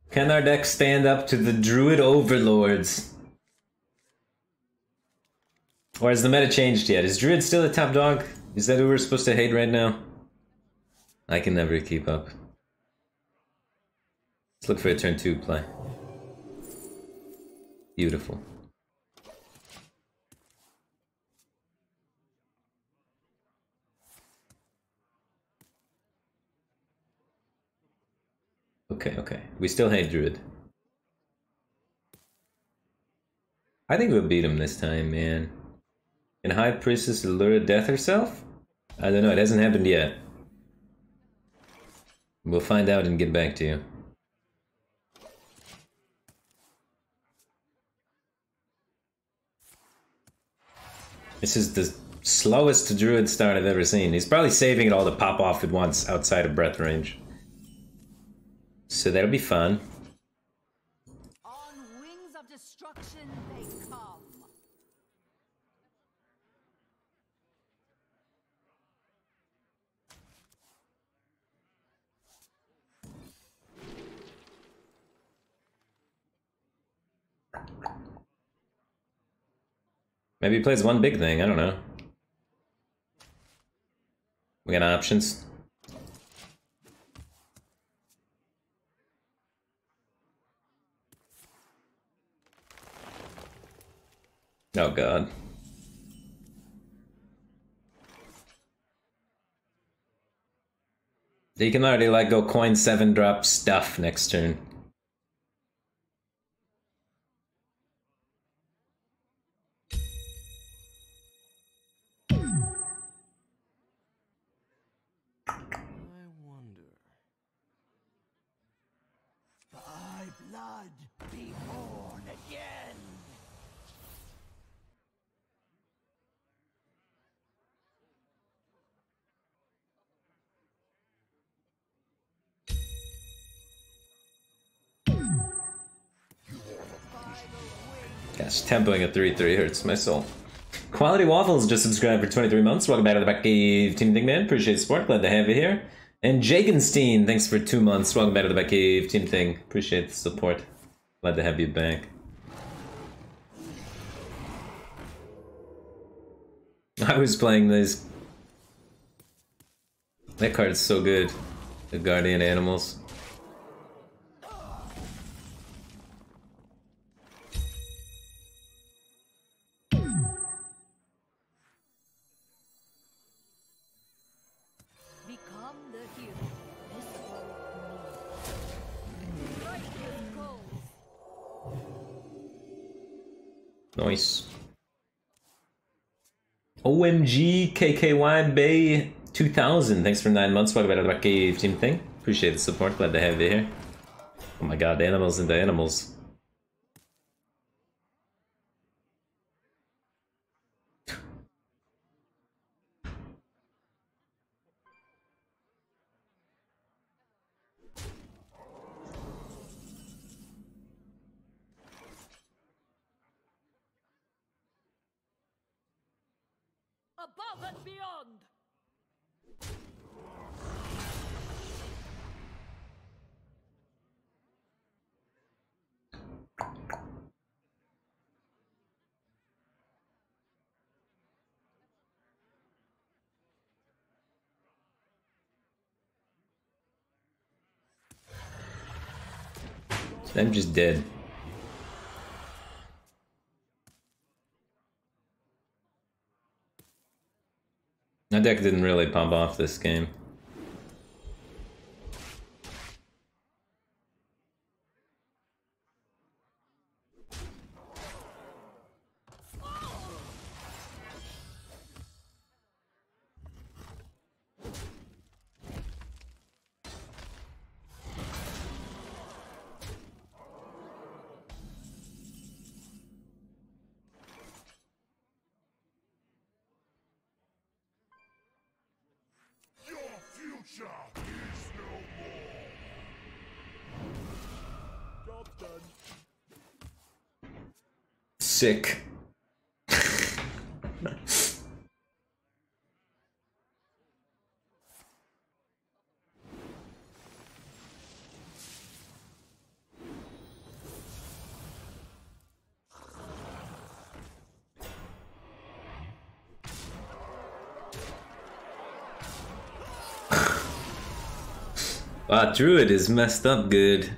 [SPEAKER 1] Can our deck stand up to the Druid overlords? Or has the meta changed yet? Is Druid still a top dog? Is that who we're supposed to hate right now? I can never keep up. Let's look for a turn 2 play. Beautiful. Okay. We still hate Druid. I think we'll beat him this time, man. Can High Priestess lure death herself? I don't know, it hasn't happened yet. We'll find out and get back to you. This is the slowest Druid start I've ever seen. He's probably saving it all to pop off at once outside of breath range. So that'll be fun.
[SPEAKER 7] On wings of destruction they come.
[SPEAKER 1] Maybe he plays one big thing, I don't know. We got options. Oh god. He can already like go coin 7 drop stuff next turn.
[SPEAKER 6] I wonder.
[SPEAKER 1] Gosh, tempoing a 3-3 hurts my soul. Quality Waffles just subscribed for 23 months. Welcome back to the Back Cave Team Thing, man. Appreciate the support. Glad to have you here. And Jakenstein, thanks for 2 months. Welcome back to the Back Cave Team Thing. Appreciate the support. Glad to have you back. I was playing this. That card is so good. The Guardian Animals.
[SPEAKER 4] Become the hero this world needs. Right goes.
[SPEAKER 1] Nice. OMG KKY Bay 2000. Thanks for 9 months. Welcome back to the Back Cave Team Thing. Appreciate the support. Glad to have you here. Oh my god, animals into animals.
[SPEAKER 4] Above and beyond.
[SPEAKER 1] I'm just dead. My deck didn't really pop off this game.
[SPEAKER 5] Your future is no more. Job's done.
[SPEAKER 1] Sick. Wow, Druid is messed up good.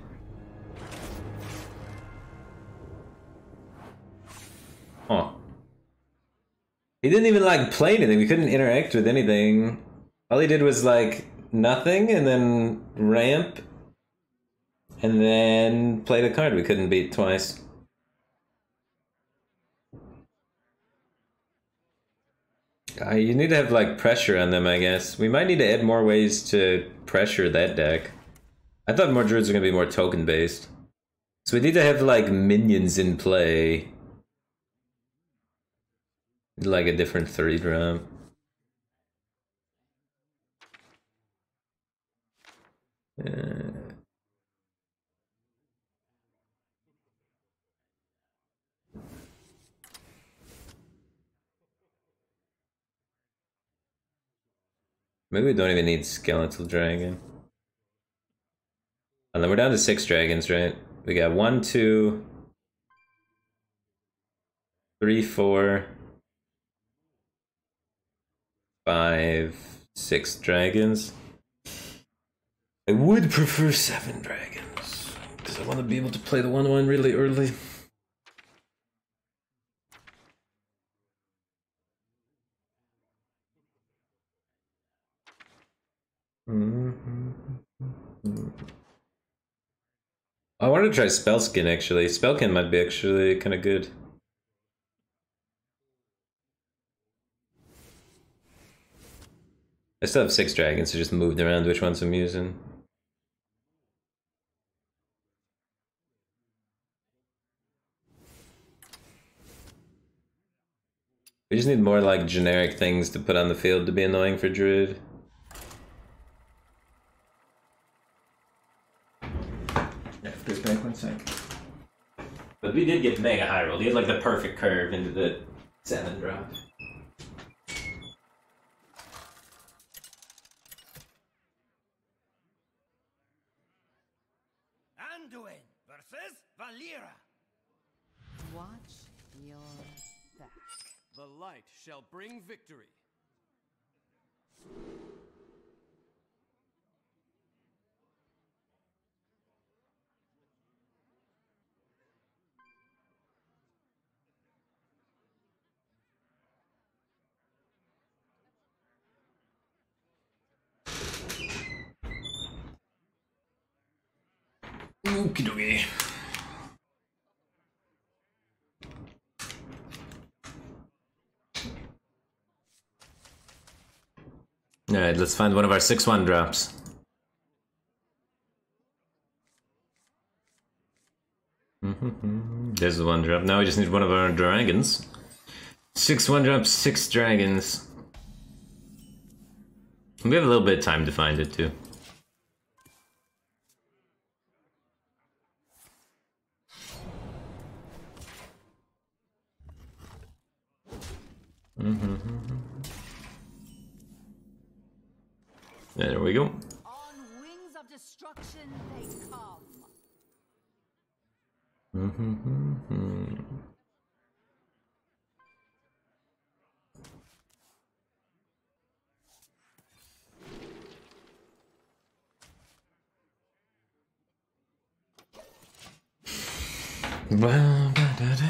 [SPEAKER 1] Oh. He didn't even like play anything. We couldn't interact with anything. All he did was like nothing and then ramp and then play the card we couldn't beat twice. You need to have like pressure on them, I guess. We might need to add more ways to pressure that deck. I thought more druids were gonna be more token based. So we need to have like minions in play. Like a different 3-drop. Maybe we don't even need Skeletal Dragon. And then we're down to 6 dragons, right? We got 1, 2, 3, 4, 5, 6 dragons. I would prefer 7 dragons because I want to be able to play the 1/1 really early. I wanted to try Spellskin actually. Spellkin might be actually kind of good. I still have 6 dragons, so just moved around which ones I'm using. We just need more like generic things to put on the field to be annoying for Druid. Yeah, goes back 1 sec. But we did get mega high roll. He had like the perfect curve into the 7 drop.
[SPEAKER 2] Anduin versus Valera.
[SPEAKER 7] Watch your back.
[SPEAKER 6] The light shall bring victory.
[SPEAKER 1] Okie dokie. Alright, let's find one of our 6-1 drops. There's the 1 drop. Now we just need one of our dragons. 6-1 drops, 6 dragons. We have a little bit of time to find it too. There we go.
[SPEAKER 7] On wings of destruction they come.
[SPEAKER 1] Well, da-da-da.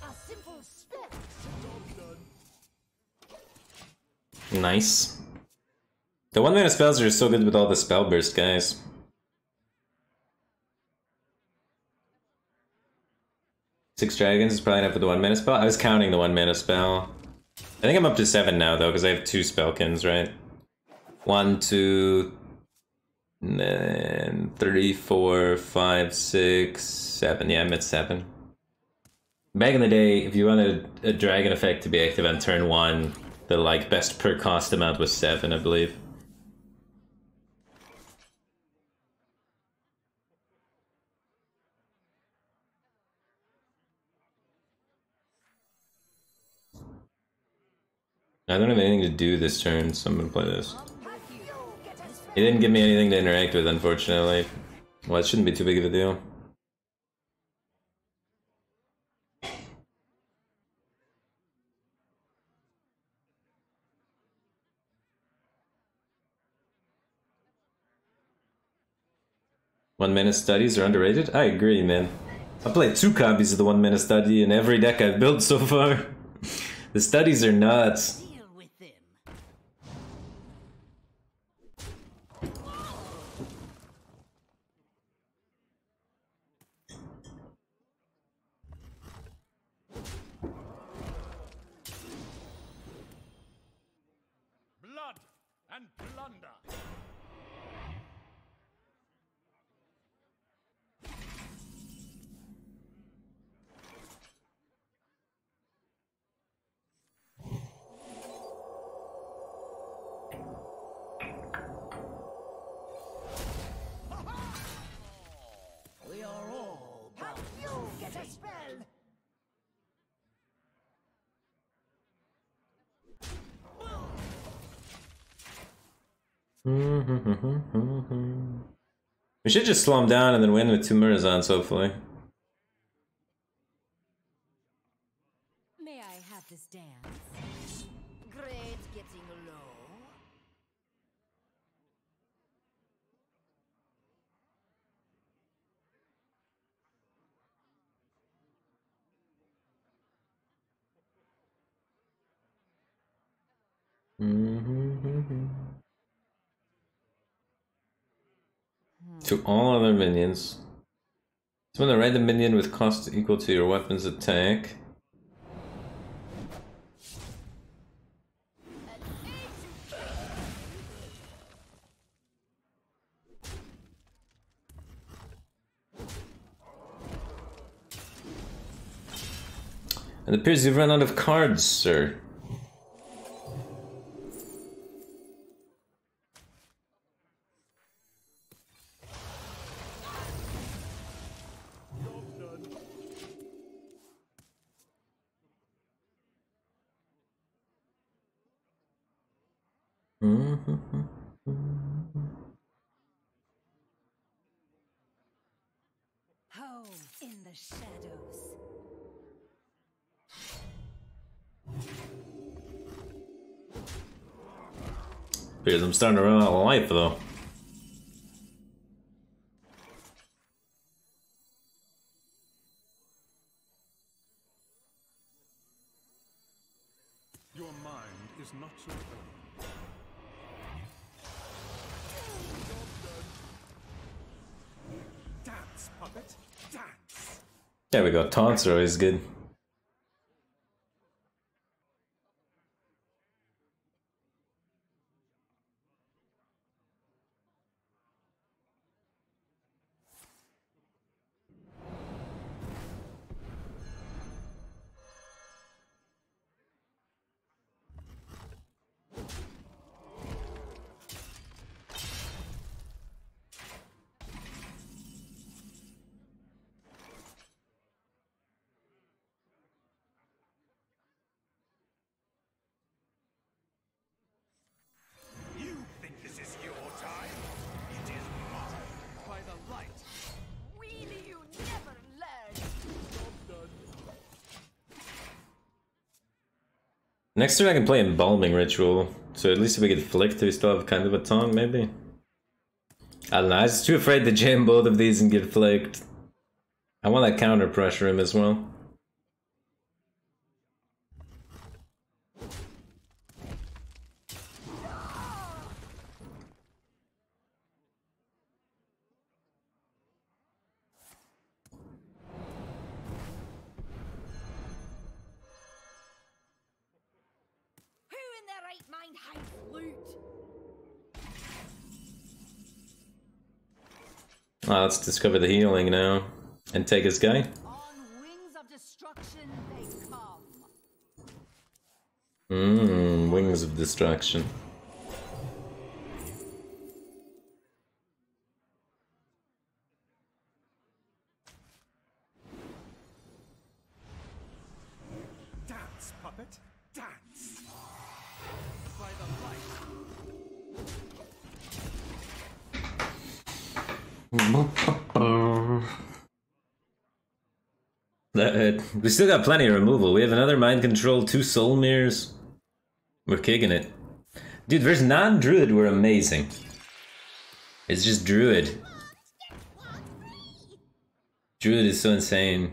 [SPEAKER 7] A simple spell.
[SPEAKER 1] Nice. The 1-mana spells are so good with all the spell burst, guys. Six dragons is probably enough for the 1-mana spell. I was counting the 1-mana spell. I think I'm up to 7 now though, because I have 2 spellkins, right? 1, 2, and 3, 4, 5, 6, 7. Yeah, I'm at 7. Back in the day, if you wanted a dragon effect to be active on turn 1, the like best per cost amount was 7, I believe. I don't have anything to do this turn, so I'm gonna play this. He didn't give me anything to interact with, unfortunately. Well, it shouldn't be too big of a deal. One-mana studies are underrated? I agree, man. I played 2 copies of the 1-mana study in every deck I've built so far. The studies are nuts.
[SPEAKER 7] Deal with them.
[SPEAKER 2] Blood and plunder.
[SPEAKER 7] We are all bound. You get a spell.
[SPEAKER 1] We should just slow him down and then win with 2 Murazons, hopefully.
[SPEAKER 4] May I have this dance?
[SPEAKER 7] Great getting low.
[SPEAKER 1] To all other minions. Summon a random minion with cost equal to your weapon's attack. It appears you've run out of cards, sir.
[SPEAKER 4] Home in the shadows.
[SPEAKER 1] Appears I'm starting to run out of life, though.
[SPEAKER 5] Your mind is not your own. Dance, puppet, dance.
[SPEAKER 1] There we go. Taunts are always good.
[SPEAKER 2] You think this is your time? It is mine.
[SPEAKER 6] By the light.
[SPEAKER 7] Really, you never learn.
[SPEAKER 1] Next turn I can play Embalming Ritual, so at least if we get flicked, we still have kind of a taunt, maybe? I don't know, I was too afraid to jam both of these and get flicked. I want to counter pressure him as well.
[SPEAKER 7] Who in their right mind hides loot?
[SPEAKER 1] Let's discover the healing now and take his guy.
[SPEAKER 7] On wings of destruction they come.
[SPEAKER 1] Wings of Destruction.
[SPEAKER 5] Dance, puppet, dance.
[SPEAKER 6] By the light.
[SPEAKER 1] We still got plenty of removal. We have another Mind Control, 2 Soul Mirrors. We're kicking it. Dude, versus non-Druid, we're amazing. It's just Druid. Druid is so insane.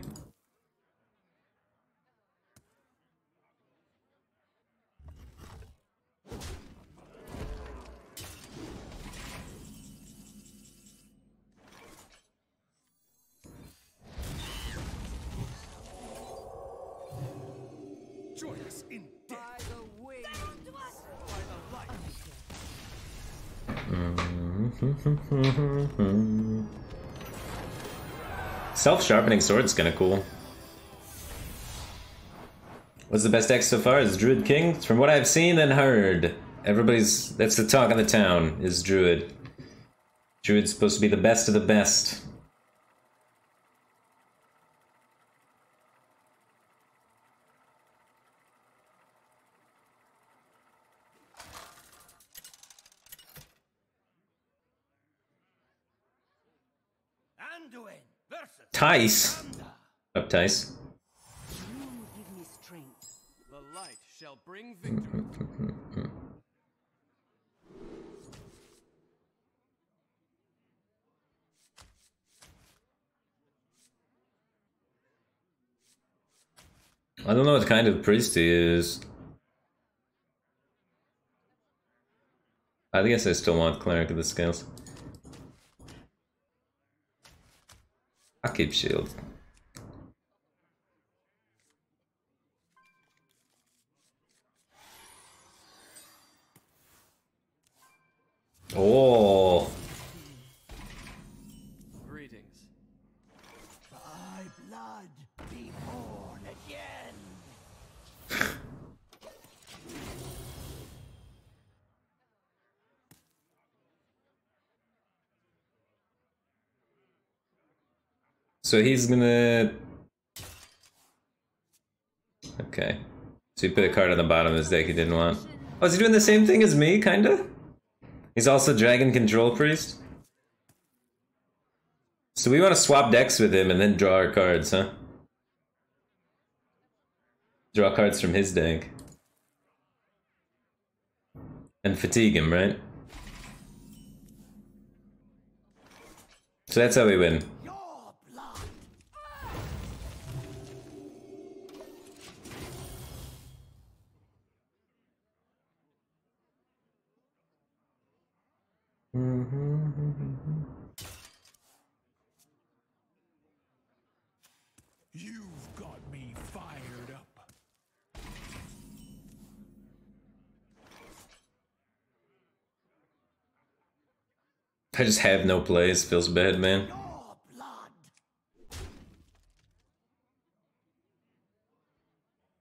[SPEAKER 5] Join us in death.
[SPEAKER 7] By the wings.
[SPEAKER 6] By the light.
[SPEAKER 1] Self-sharpening sword's kinda cool. What's the best deck so far? Is Druid King? From what I've seen and heard, that's the talk of the town, is Druid. Druid's supposed to be the best of the best.
[SPEAKER 2] Anduin versus
[SPEAKER 1] Tice.
[SPEAKER 2] Thunder.
[SPEAKER 1] Up, Tice.
[SPEAKER 7] You give me strength.
[SPEAKER 6] The light shall bring victory.
[SPEAKER 1] I don't know what kind of priest he is. I guess I still want Cleric of the Scales. I'll keep shield. Oh,
[SPEAKER 6] Greetings.
[SPEAKER 7] By blood, be born again.
[SPEAKER 1] So he's gonna... Okay. So he put a card on the bottom of his deck he didn't want. Oh, is he doing the same thing as me, kinda? He's also Dragon Control Priest? So we want to swap decks with him and then draw our cards, huh? Draw cards from his deck. And fatigue him, right? So that's how we win.
[SPEAKER 7] Your blood.
[SPEAKER 2] You've got me fired up.
[SPEAKER 1] I just have no plays. Feels bad, man.
[SPEAKER 7] Your blood.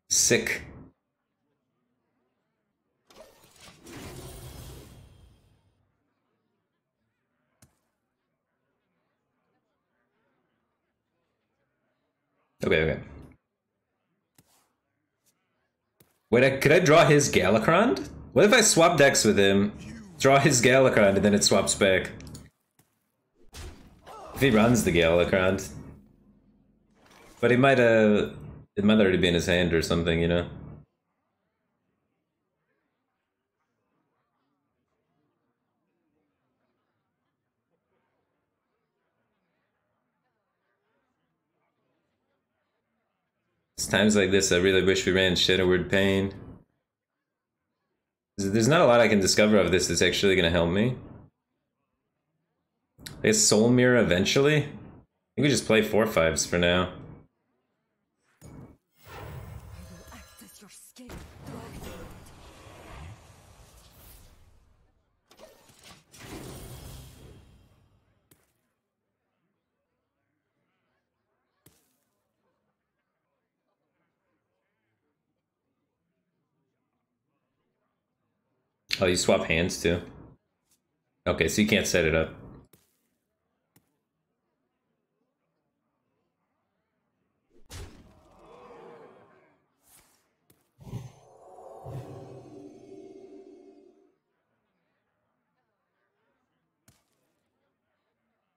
[SPEAKER 1] Sick. Okay. Wait, could I draw his Galakron? What if I swap decks with him, draw his Galakron, and then it swaps back? If he runs the Galakron. But he might, it might already be in his hand or something, you know? It's times like this I really wish we ran Shadowward Pain. There's not a lot I can discover of this that's actually gonna help me. I guess Soul Mirror eventually? I think we just play 4/5s for now.
[SPEAKER 4] I will act as your scapegoat.
[SPEAKER 1] Oh, you swap hands too? Okay, so you can't set it up.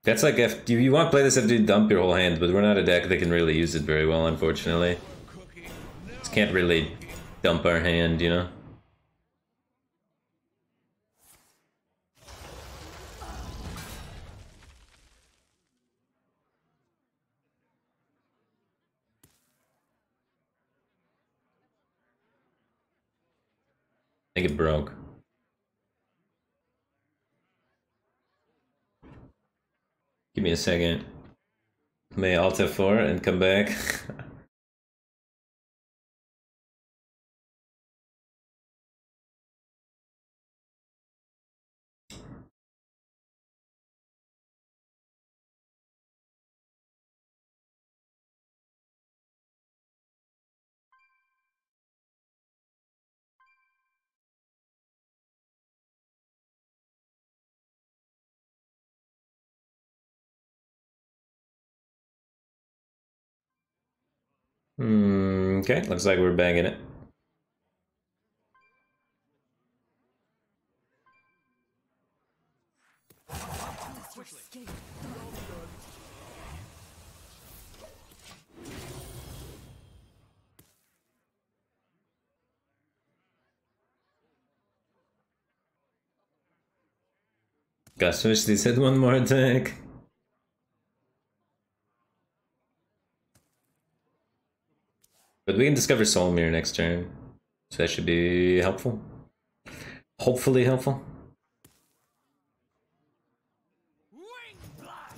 [SPEAKER 1] That's like if you want to play this after you dump your whole hand, but we're not a deck that can really use it very well, unfortunately. Just can't really dump our hand, you know? I think it broke. Give me a second. May Alt F4 and come back. Okay, looks like we're bagging it.
[SPEAKER 4] As your scapegoat.
[SPEAKER 1] Gosh, wish these had one more attack. But we can discover Soul Mirror next turn. So that should be helpful. Hopefully helpful.
[SPEAKER 2] Wing blast.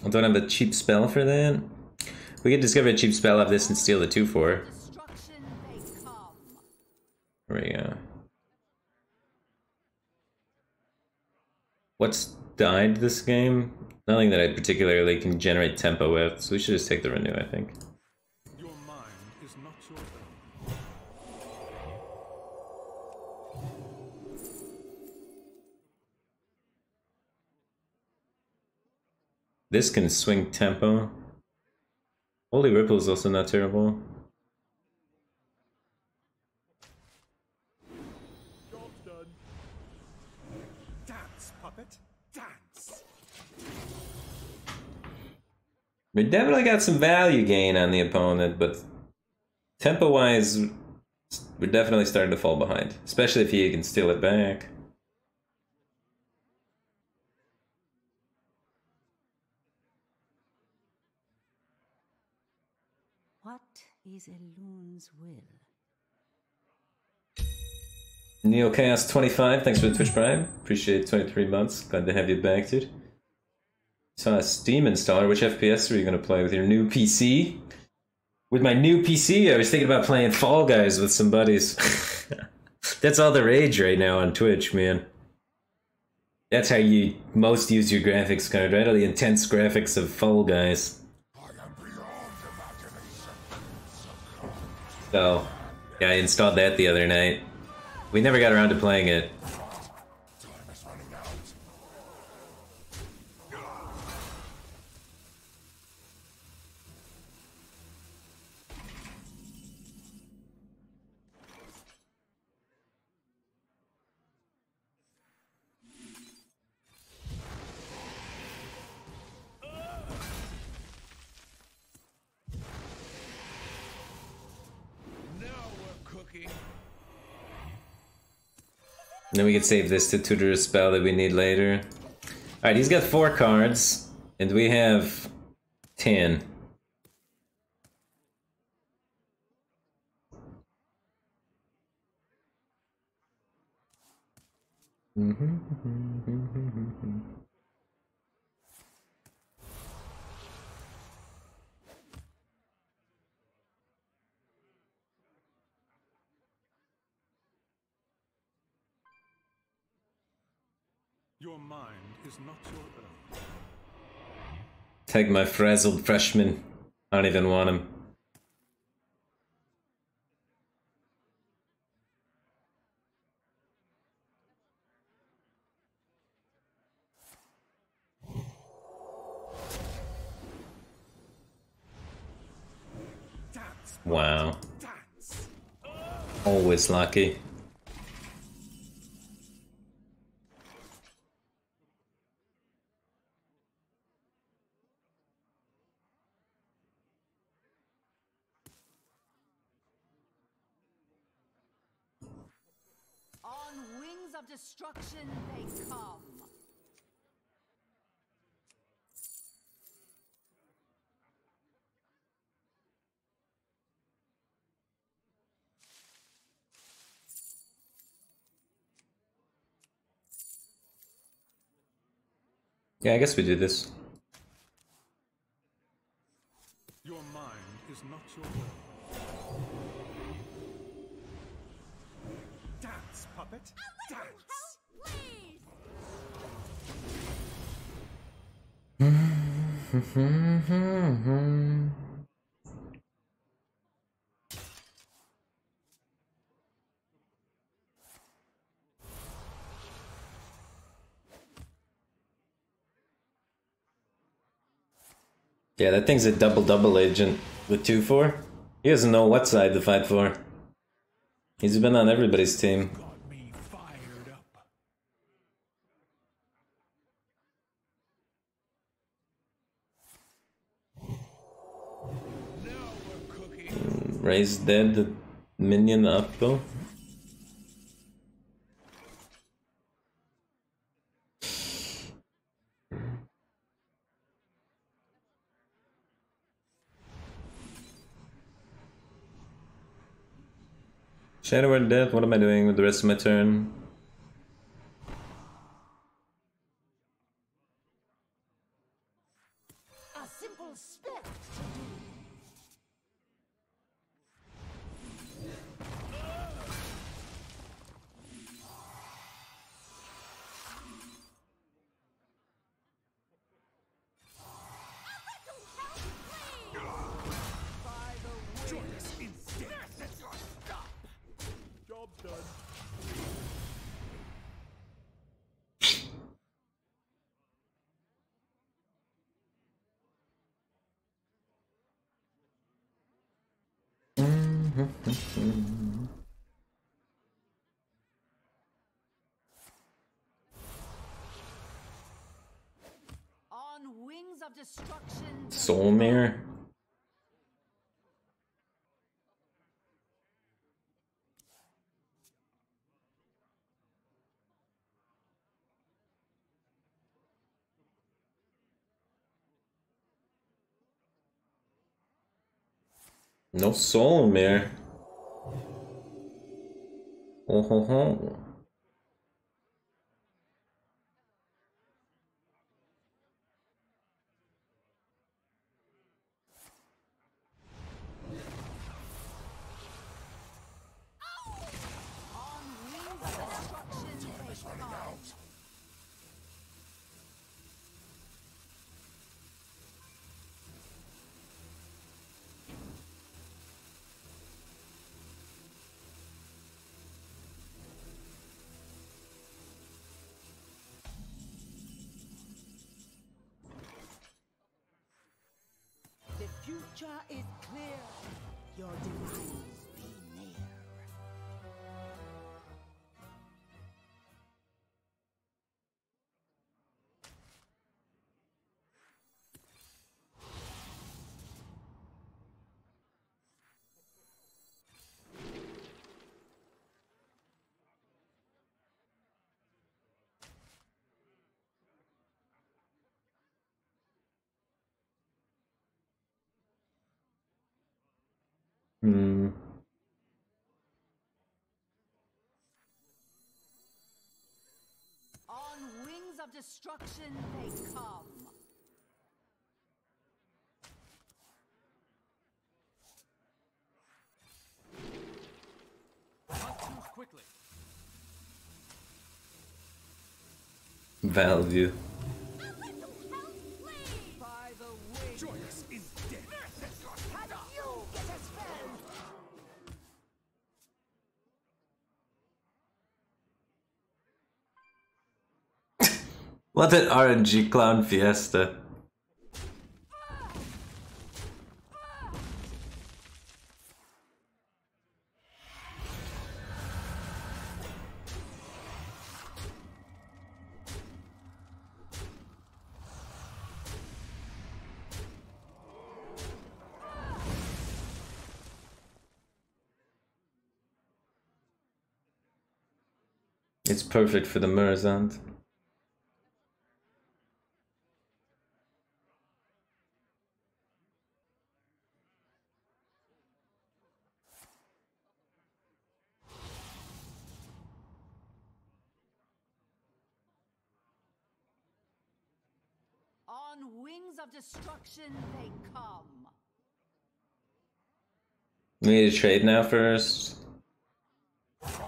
[SPEAKER 1] I don't have a cheap spell for that. We could discover a cheap spell of this and steal the 2/4.
[SPEAKER 4] Destruction may come.
[SPEAKER 1] There we go. What's died this game. Nothing that I particularly can generate tempo with, so we should just take the renew, I think.
[SPEAKER 5] Your mind is not your own.
[SPEAKER 1] This can swing tempo. Holy Ripple is also not terrible.
[SPEAKER 5] Job's done. Dance, puppet, dance.
[SPEAKER 1] We definitely got some value gain on the opponent, but tempo-wise, we're definitely starting to fall behind. Especially if he can steal it back.
[SPEAKER 3] What is Elun's will?
[SPEAKER 1] Neo Chaos 25, thanks for the Twitch Prime. Appreciate 23 months. Glad to have you back, dude. Saw a Steam installer. Which FPS are you going to play with your new PC? With my new PC, I was thinking about playing Fall Guys with some buddies. That's all the rage right now on Twitch, man. That's how you most use your graphics card, right? All the intense graphics of Fall Guys. So, yeah, I installed that the other night. We never got around to playing it. And then we can save this to tutor a spell that we need later. Alright, he's got 4 cards, and we have 10.
[SPEAKER 5] Your mind is not your own.
[SPEAKER 1] Take my frazzled freshman. I don't even want him.
[SPEAKER 5] Dance,
[SPEAKER 1] Wow.
[SPEAKER 5] dance.
[SPEAKER 1] Always lucky.
[SPEAKER 7] On wings of destruction they come.
[SPEAKER 1] Yeah, I guess we do this.
[SPEAKER 5] Your mind is not your own. Dance, puppet, dance.
[SPEAKER 4] Please!
[SPEAKER 1] Yeah, that thing's a double agent with 2-4. He doesn't know what side to fight for. He's been on everybody's team.
[SPEAKER 5] Got me fired up. Now we're cooking.
[SPEAKER 1] Ray's dead, the minion up though. Shadow Word dead, what am I doing with the rest of my turn?
[SPEAKER 7] A simple spell. On wings of destruction.
[SPEAKER 1] Soul Mirror. No Soul Mirror. Oh ho ho.
[SPEAKER 7] On wings of destruction. They come.
[SPEAKER 3] The future is clear. Your demise be near.
[SPEAKER 1] Hmm.
[SPEAKER 7] On wings of destruction. They come.
[SPEAKER 6] Must choose quickly.
[SPEAKER 1] Value.
[SPEAKER 7] By the way.
[SPEAKER 2] Joyous is dead.
[SPEAKER 7] Can you get a spell?
[SPEAKER 1] What an RNG clown fiesta. It's perfect for the Murazant.
[SPEAKER 7] On wings of destruction. They come.
[SPEAKER 1] We need to trade now first.
[SPEAKER 5] Time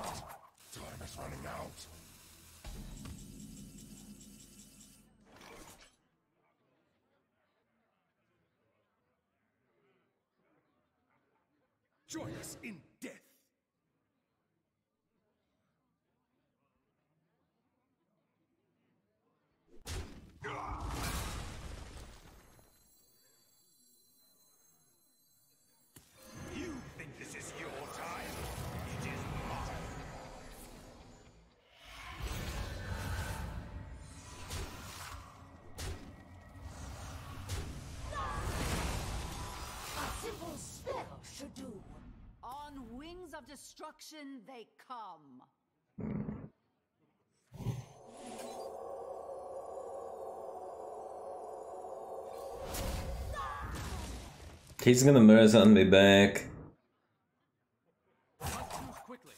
[SPEAKER 5] is running out.
[SPEAKER 2] Joyous in death. You think this is your time? It is mine.
[SPEAKER 7] A simple spell should do. On wings of destruction. They come.
[SPEAKER 1] He's gonna Murazant me back.
[SPEAKER 6] Must choose quickly.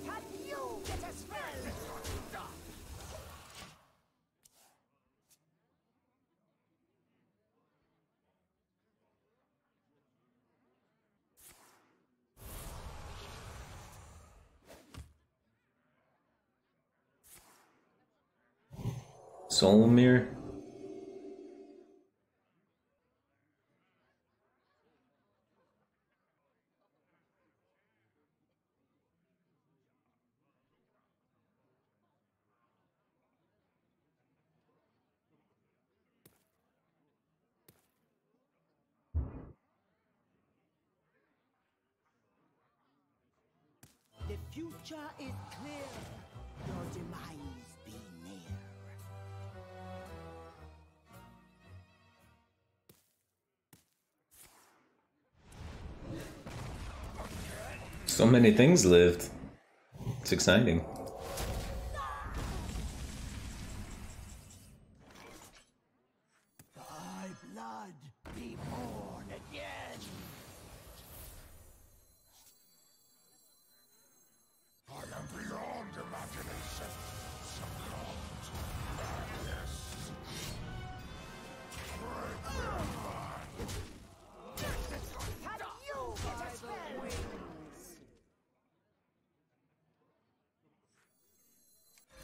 [SPEAKER 7] Can you get a spell?
[SPEAKER 1] Soul Mirror.
[SPEAKER 3] future is clear. Your demise be near.
[SPEAKER 1] So many things lived. It's exciting.
[SPEAKER 3] Thy blood be born again.
[SPEAKER 5] I am beyond imagination. Succumbed to madness. Break their mind.
[SPEAKER 7] Have you get a spell?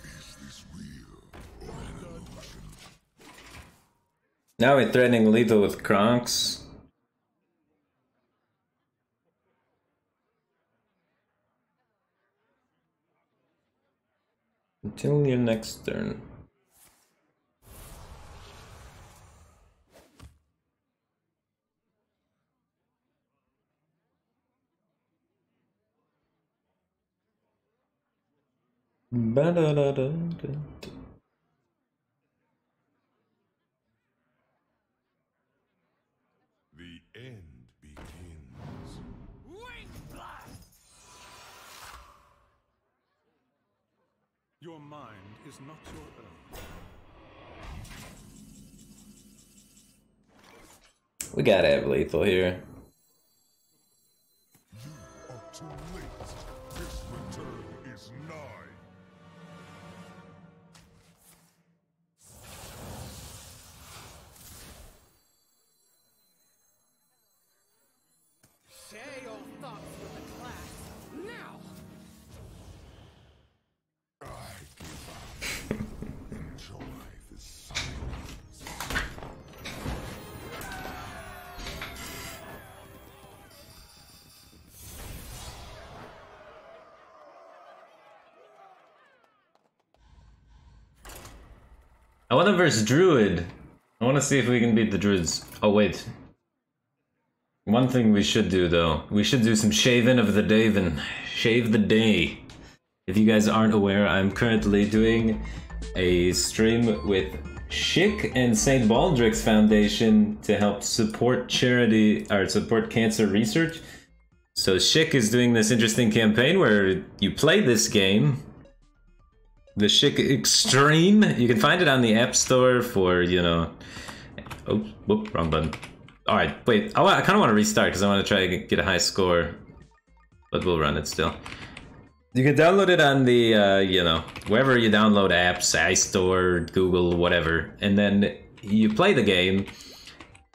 [SPEAKER 5] Is this real or an illusion?
[SPEAKER 1] Now we're threatening lethal with Kronks. Until your next turn. Ba-da-da-da-da.
[SPEAKER 5] The end begins.
[SPEAKER 6] Wing blast! Your mind is not your own.
[SPEAKER 1] We gotta have lethal here.
[SPEAKER 5] You are too late. This return is nigh.
[SPEAKER 6] Share your thoughts with the class now!
[SPEAKER 5] I give up. Enjoy the silence.
[SPEAKER 1] I wanna verse Druid. I wanna see if we can beat the Druids. Oh wait. One thing we should do though, we should do some shaving of the Daven. Shave the day. If you guys aren't aware, I'm currently doing a stream with Schick and St. Baldrick's Foundation to help support charity or support cancer research. So Schick is doing this interesting campaign where you play this game, the Schick Extreme. You can find it on the App Store for, you know... Oh, whoop, wrong button. Alright, wait, I kind of want to restart because I want to try to get a high score. But we'll run it still. You can download it on the, you know, wherever you download apps, iStore, Google, whatever. And then you play the game.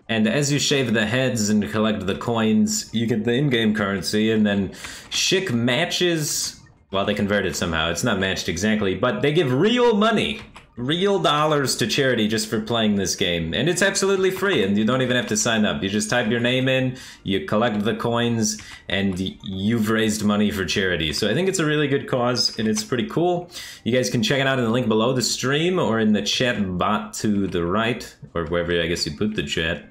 [SPEAKER 1] And as you shave the heads and collect the coins, you get the in-game currency. And then Schick matches... Well, they convert it somehow. It's not matched exactly, but they give real money, real dollars to charity just for playing this game. And it's absolutely free, and you don't even have to sign up. You just type your name in, you collect the coins, and you've raised money for charity. So I think it's a really good cause, and it's pretty cool. You guys can check it out in the link below the stream, or in the chat bot to the right, or wherever I guess you put the chat.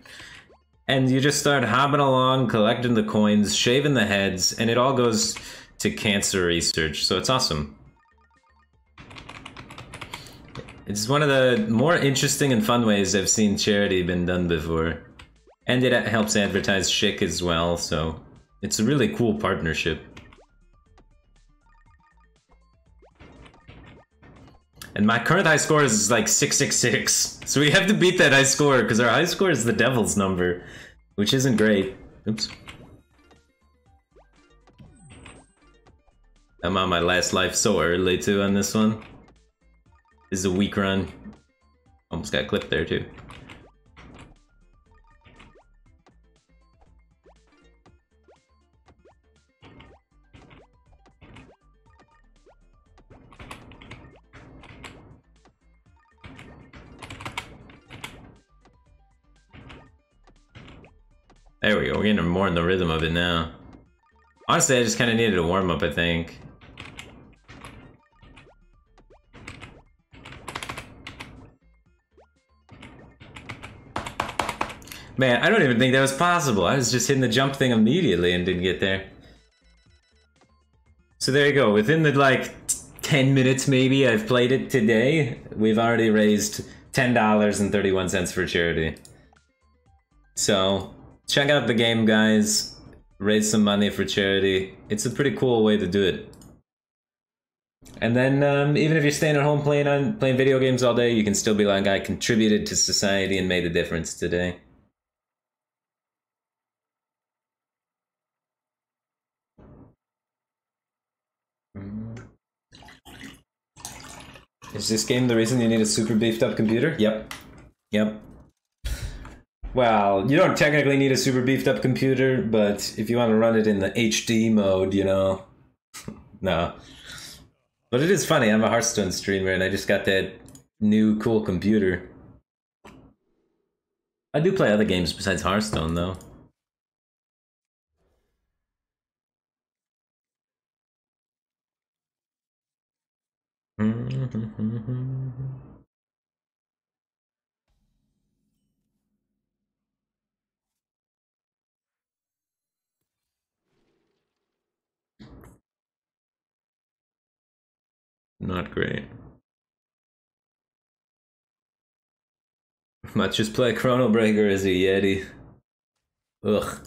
[SPEAKER 1] And you just start hopping along, collecting the coins, shaving the heads, and it all goes to cancer research, so it's awesome. It's one of the more interesting and fun ways I've seen charity been done before. And it helps advertise Schick as well, so it's a really cool partnership. And my current high score is like 666, so we have to beat that high score, because our high score is the devil's number, which isn't great. Oops. I'm on my last life so early too on this one. This is a weak run. Almost got clipped there too. There we go, we're getting more in the rhythm of it now. Honestly, I just kind of needed a warm-up, I think. Man, I don't even think that was possible. I was just hitting the jump thing immediately and didn't get there. So there you go. Within the like 10 minutes maybe I've played it today, we've already raised $10.31 for charity. So check out the game, guys. Raise some money for charity. It's a pretty cool way to do it. And then even if you're staying at home playing video games all day, you can still be like, I contributed to society and made a difference today. Is this game the reason you need a super beefed up computer? Yep. Yep. Well, you don't technically need a super beefed up computer, but if you want to run it in the HD mode, you know, no. But it is funny, I'm a Hearthstone streamer and I just got that new cool computer. I do play other games besides Hearthstone though. Not great. Might just play Chrono Breaker as a Yeti. Ugh.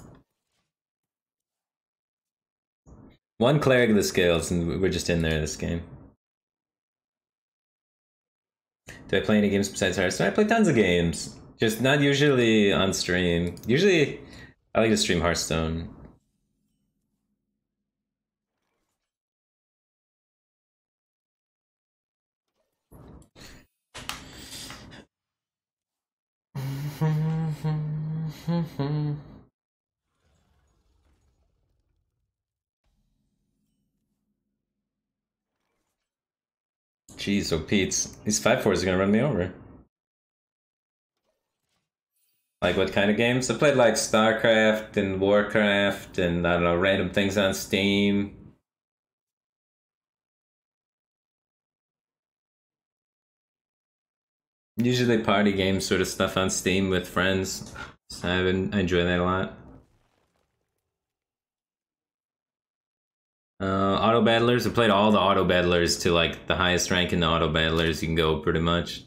[SPEAKER 1] One Cleric of the Scales and we're just in there this game. Do I play any games besides Hearthstone? I play tons of games. Just not usually on stream. Usually, I like to stream Hearthstone. Jeez, so Pete's these 5-4s are gonna run me over. Like what kind of games? I played like StarCraft and Warcraft and I don't know, random things on Steam. Usually party games sort of stuff on Steam with friends. So I enjoy that a lot. Auto battlers. I played all the auto battlers to like the highest rank in the auto battlers you can go pretty much.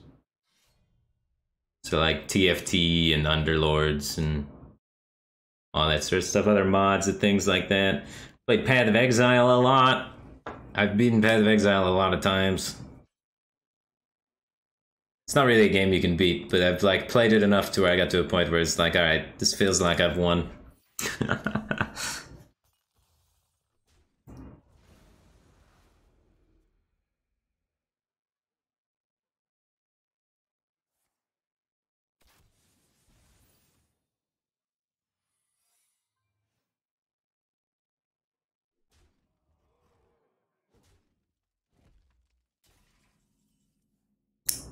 [SPEAKER 1] So like TFT and Underlords and all that sort of stuff. Other mods and things like that. Played Path of Exile a lot. I've beaten Path of Exile a lot of times. It's not really a game you can beat, but I've like played it enough to where I got to a point where it's like, all right, this feels like I've won.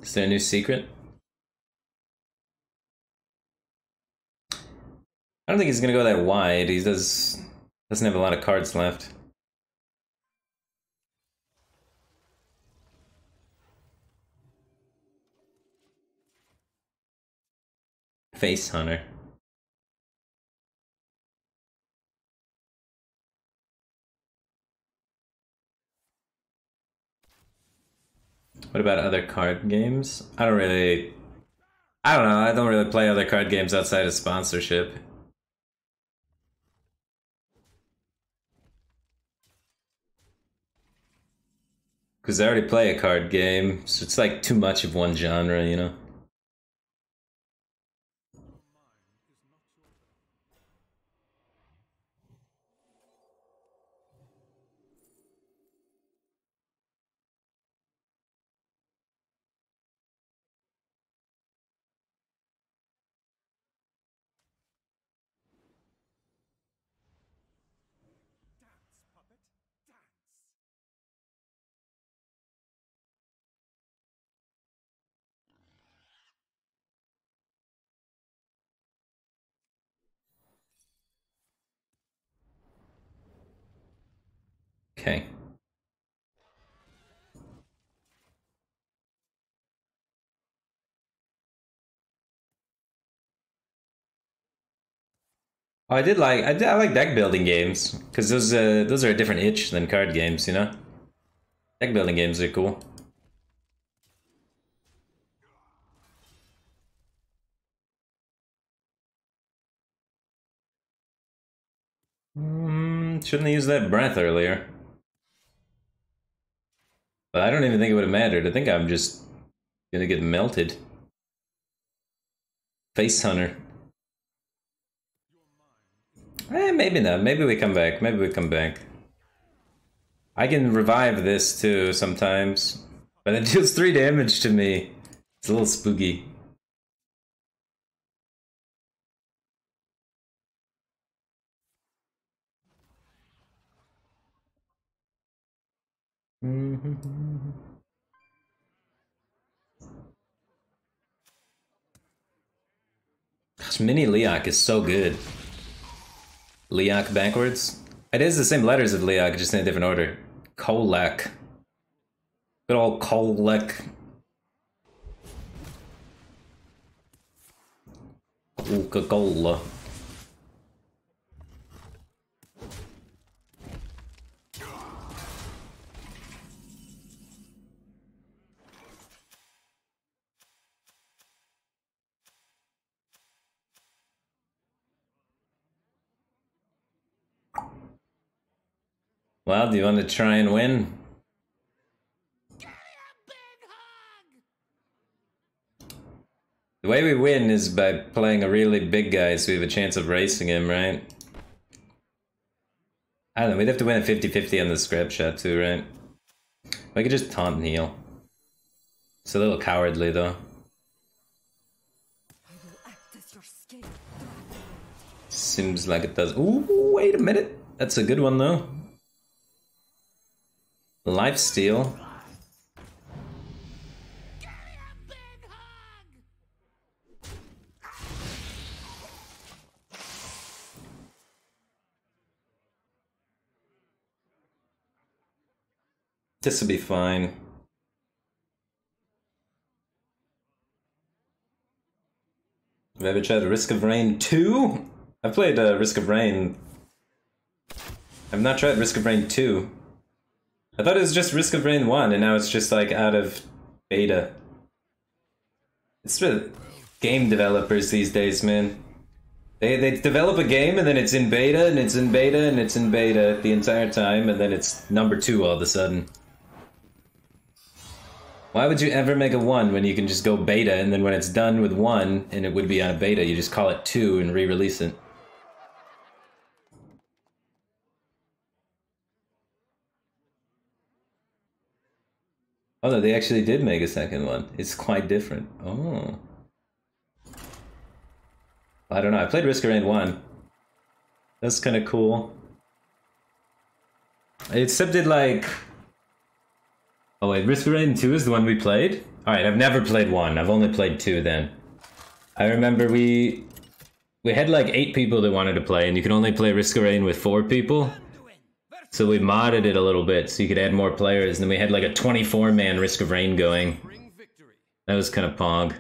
[SPEAKER 1] Is there a new secret? I don't think he's gonna go that wide. He doesn't have a lot of cards left. Face Hunter. What about other card games? I don't know, I don't really play other card games outside of sponsorship. Because I already play a card game, so it's like too much of one genre, you know? Okay. I like deck building games because those are a different itch than card games, you know. Deck building games are cool. Shouldn't have used that breath earlier. But I don't even think it would have mattered. I think I'm just gonna get melted. Face Hunter. Maybe not. Maybe we come back. Maybe we come back. I can revive this too sometimes. But it deals 3 damage to me. It's a little spooky. Gosh, Mini Leok is so good. Leok backwards. It is the same letters of Leok, just in a different order. Kolek. Good old Kolek. Coca-Cola. Well, do you want to try and win? The way we win is by playing a really big guy so we have a chance of racing him, right? I don't know, we'd have to win a 50-50 on the scrap shot too, right? I could just taunt and heal. It's a little cowardly though. Seems like it does. Ooh, wait a minute. That's a good one though. Lifesteal. This will be fine. Have you ever tried Risk of Rain 2? I've played Risk of Rain. I've not tried Risk of Rain 2. I thought it was just Risk of Rain 1, and now it's just like out of beta. It's really game developers these days, man. They develop a game and then it's in beta and it's in beta and it's in beta the entire time, and then it's number 2 all of a sudden. Why would you ever make a 1 when you can just go beta, and then when it's done with 1 and it would be on a beta, you just call it 2 and re-release it? Oh no, they actually did make a second one. It's quite different. Oh. I don't know, I played Risk of Rain 1. That's kind of cool. Except it like... Oh wait, Risk of Rain 2 is the one we played? Alright, I've never played 1, I've only played 2 then. I remember we had like 8 people that wanted to play, and you can only play Risk of Rain with 4 people. So we modded it a little bit so you could add more players, and then we had like a 24-man Risk of Rain going. That was kind of pog.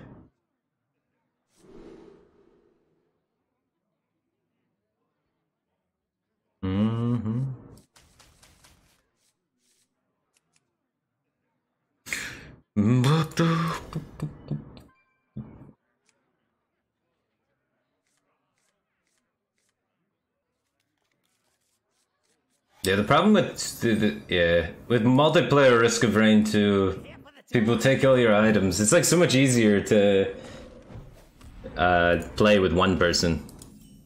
[SPEAKER 1] Yeah, the problem with with multiplayer Risk of Rain 2, people take all your items. It's like so much easier to play with one person.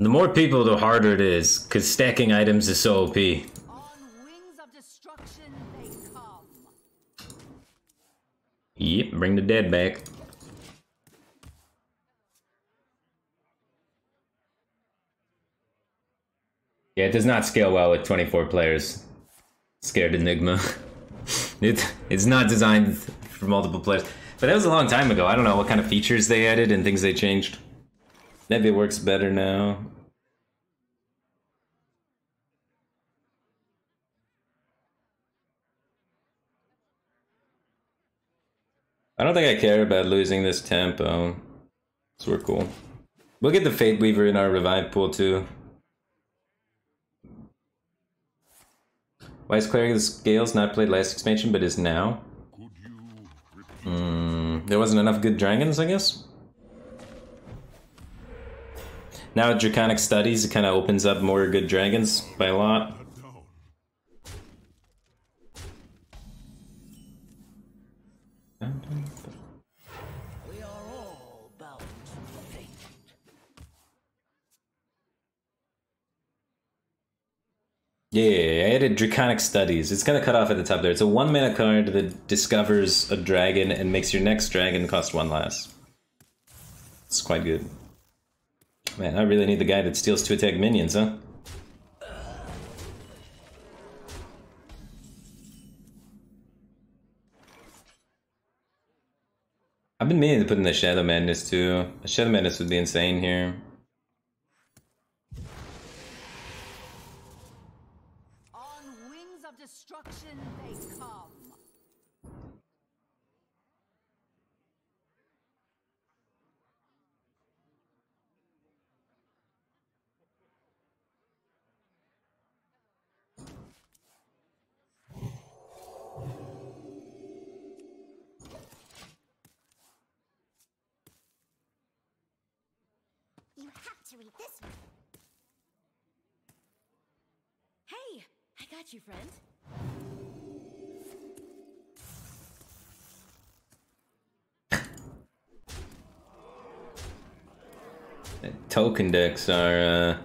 [SPEAKER 1] The more people, the harder it is, because stacking items is so OP.
[SPEAKER 7] On wings of destruction they come.
[SPEAKER 1] Yep, bring the dead back. Yeah, it does not scale well with 24 players. Scared Enigma. It's not designed for multiple players. But that was a long time ago. I don't know what kind of features they added and things they changed. Maybe it works better now. I don't think I care about losing this tempo. So we're cool. We'll get the Fate Weaver in our revive pool too. Why is Cleric of the Scales not played last expansion but is now?
[SPEAKER 5] Could you repeat?
[SPEAKER 1] There wasn't enough good dragons, I guess? Now with Draconic Studies, it kind of opens up more good dragons by a lot.
[SPEAKER 3] We are all bound to fate.
[SPEAKER 1] Yeah, I added Draconic Studies. It's gonna cut off at the top there. It's a 1-mana card that discovers a dragon and makes your next dragon cost 1 less. It's quite good. Man, I really need the guy that steals to attack minions, huh? I've been meaning to put in the Shadow Madness too. The Shadow Madness would be insane here.
[SPEAKER 7] On wings of destruction they come.
[SPEAKER 4] You have to read this one. Hey, I got you, friend.
[SPEAKER 1] Token decks are,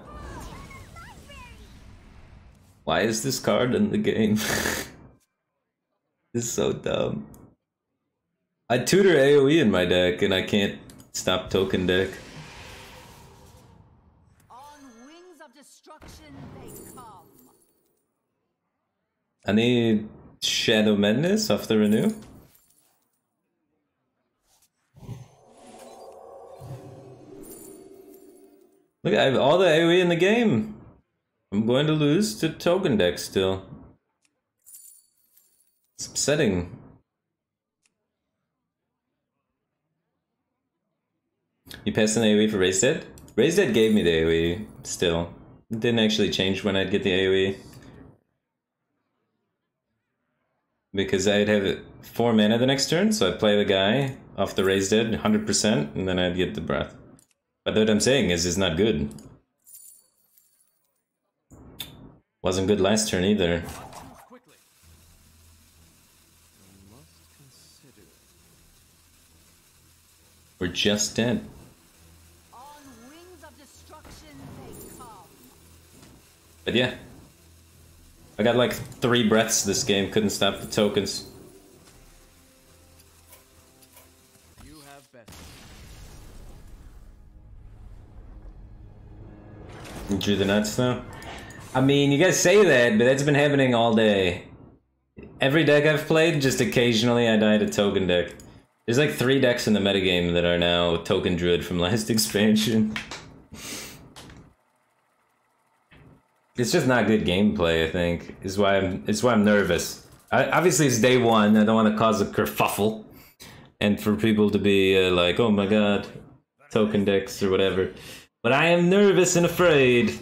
[SPEAKER 1] Why is this card in the game? This is so dumb. I tutor AoE in my deck and I can't stop token deck.
[SPEAKER 7] On wings of destruction they come.
[SPEAKER 1] I need Shadow Madness off the renew. Look, I have all the AoE in the game. I'm going to lose to token deck still. It's upsetting. You passed an AoE for Raised Dead? Raised Dead gave me the AoE still. It didn't actually change when I'd get the AoE. Because I'd have 4 mana the next turn, so I'd play the guy off the Raised Dead 100%, and then I'd get the breath. But what I'm saying is, it's not good. Wasn't good last turn either.
[SPEAKER 6] Quickly. I must consider.
[SPEAKER 1] We're just dead.
[SPEAKER 7] On wings of destruction they come.
[SPEAKER 1] But yeah. I got like 3 breaths this game, couldn't stop the tokens.
[SPEAKER 6] You have best.
[SPEAKER 1] You drew the nuts though? I mean, you guys say that, but that's been happening all day. Every deck I've played, just occasionally I die to token deck. There's like 3 decks in the metagame that are now token druid from last expansion. It's just not good gameplay, I think. Is why I'm nervous. Obviously it's day 1, I don't want to cause a kerfuffle. And for people to be like, oh my god, token decks or whatever. But I am nervous and afraid.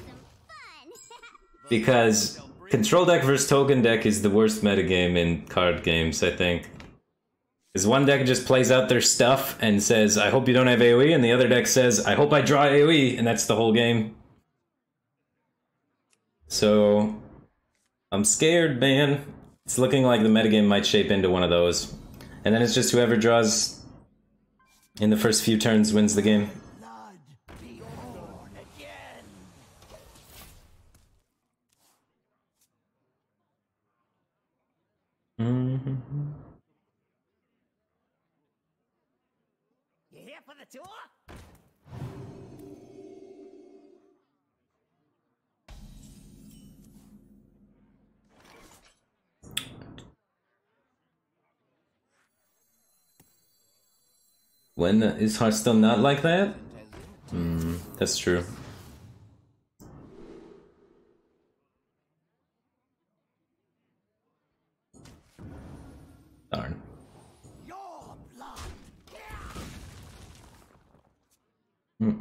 [SPEAKER 1] Because control deck versus token deck is the worst metagame in card games, I think. Because one deck just plays out their stuff and says, I hope you don't have AoE, and the other deck says, I hope I draw AoE, and that's the whole game. So, I'm scared, man. It's looking like the metagame might shape into one of those. And then it's just whoever draws in the first few turns wins the game.
[SPEAKER 3] Blood be born again. You here for the tour?
[SPEAKER 1] When is Hearthstone not like that? That's true. Darn.
[SPEAKER 3] Your blood.
[SPEAKER 4] No,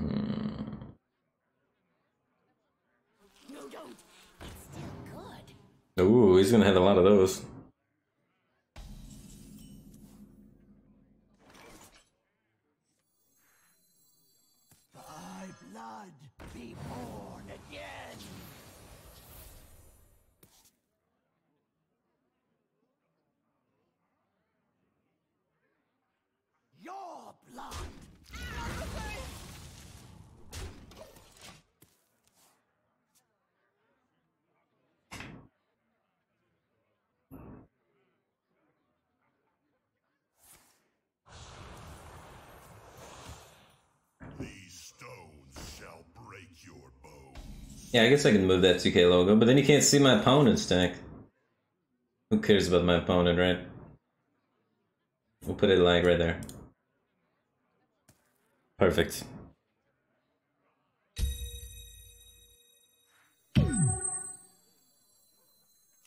[SPEAKER 4] don't. It's still good.
[SPEAKER 1] Ooh, he's gonna have a lot of those.
[SPEAKER 3] By blood, be born again. Your blood.
[SPEAKER 5] These stones shall break your bones.
[SPEAKER 1] Yeah, I guess I can move that 2K logo, but then you can't see my opponent's deck. Who cares about my opponent, right? We'll put it like right there. Perfect.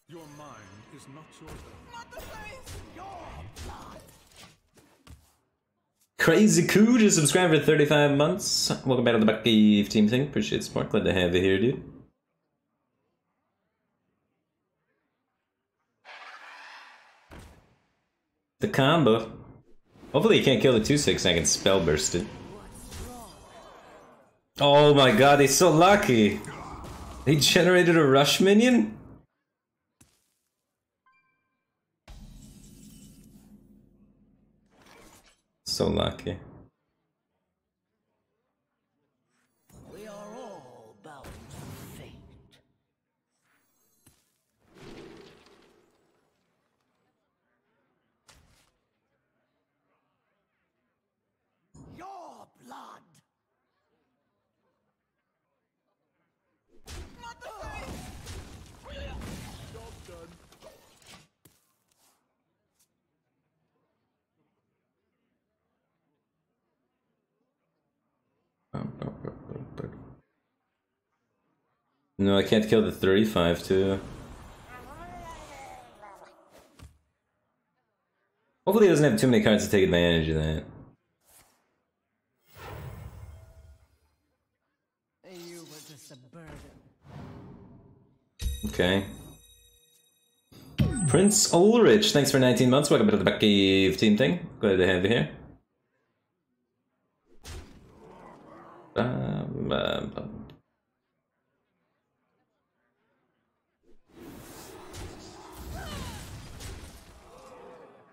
[SPEAKER 6] Your mind is not your own.
[SPEAKER 1] Crazy Coo just subscribed for 35 months. Welcome back to the Bucky team thing. Appreciate the support. Glad to have you here, dude. The combo. Hopefully you can't kill the 2/6 and I can spell burst it. Oh my god, he's so lucky. He generated a rush minion? So lucky.
[SPEAKER 3] We are all bound to fate. Your blood.
[SPEAKER 1] No, I can't kill the 35 too. Hopefully he doesn't have too many cards to take advantage of that.
[SPEAKER 3] You were just a burden.
[SPEAKER 1] Okay. Prince Ulrich, thanks for 19 months. Welcome to the Bucky team thing. Glad to have you here.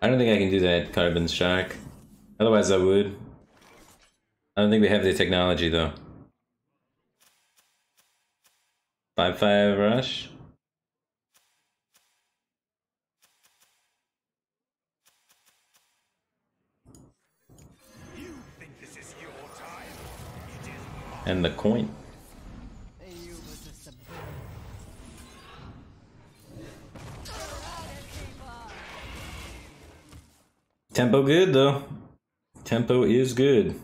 [SPEAKER 1] I don't think I can do that carbon shark. Otherwise I would. I don't think we have the technology though. 5/5 rush.
[SPEAKER 2] You think this is your time? It is mine.
[SPEAKER 1] And the coin.
[SPEAKER 3] You were just a burden.
[SPEAKER 1] Tempo good though. Tempo is good.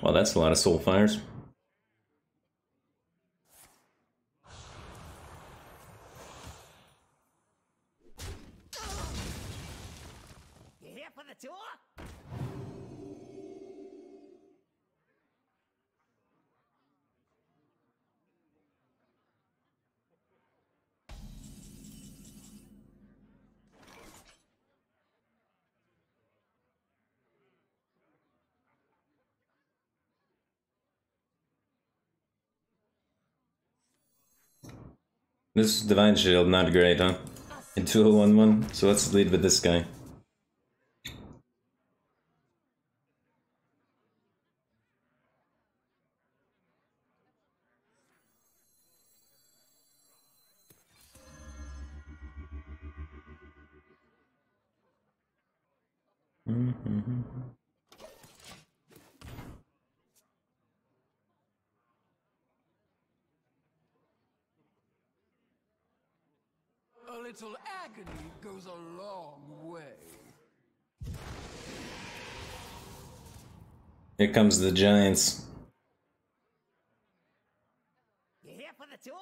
[SPEAKER 1] Well, that's a lot of soul fires.
[SPEAKER 3] You here for the tour?
[SPEAKER 1] This Divine Shield, not great, huh? In 2011, so let's lead with this guy.
[SPEAKER 6] A little agony goes a long way.
[SPEAKER 1] Here comes the Giants.
[SPEAKER 3] You here for the tour?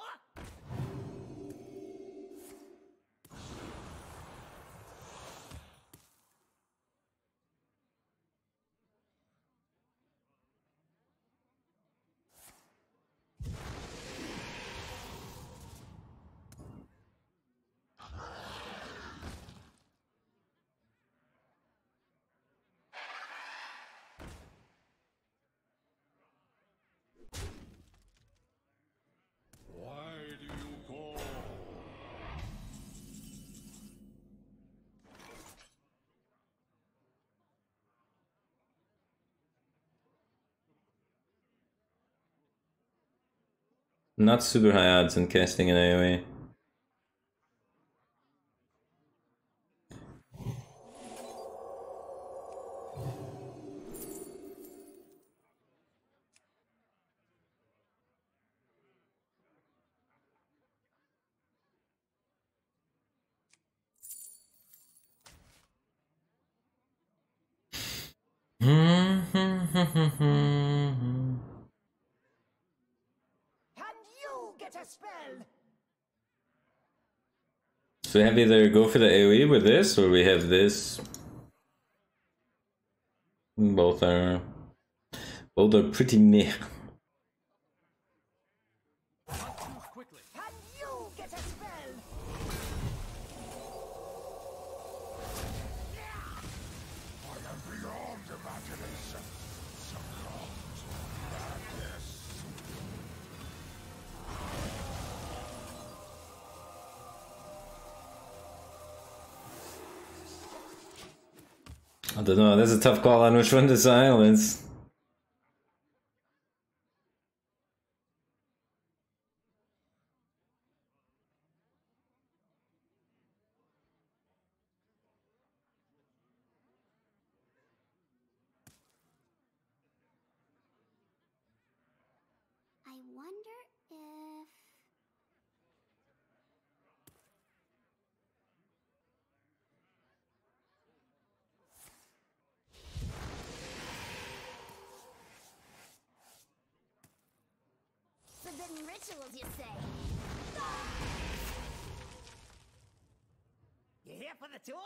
[SPEAKER 5] Why do you call?
[SPEAKER 1] Not super high odds in casting an AoE.
[SPEAKER 3] Can you get a spell?
[SPEAKER 1] So we have either go for the AoE with this, or we have this. Both are pretty meh.
[SPEAKER 6] Quickly.
[SPEAKER 3] Can you get a spell?
[SPEAKER 5] I am beyond imagination. Succumbed to madness.
[SPEAKER 1] I don't know, that's a tough call on which one to silence.
[SPEAKER 4] I wonder if... Forbidden rituals, you say?
[SPEAKER 3] You here for the tour?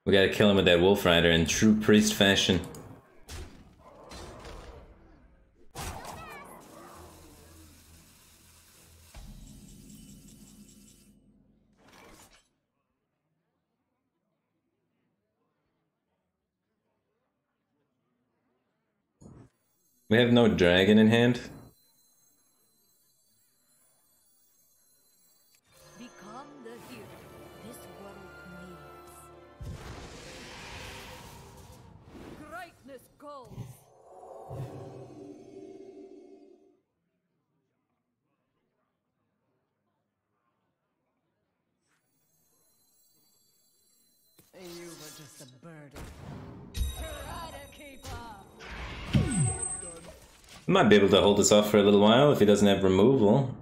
[SPEAKER 1] We gotta kill him with that Wolf Rider in true priest fashion. We have no dragon in hand.
[SPEAKER 4] Become the hero this world needs. Greatness calls.
[SPEAKER 3] You were just a burden. Try to keep up.
[SPEAKER 1] Might be able to hold this off for a little while if he doesn't have removal.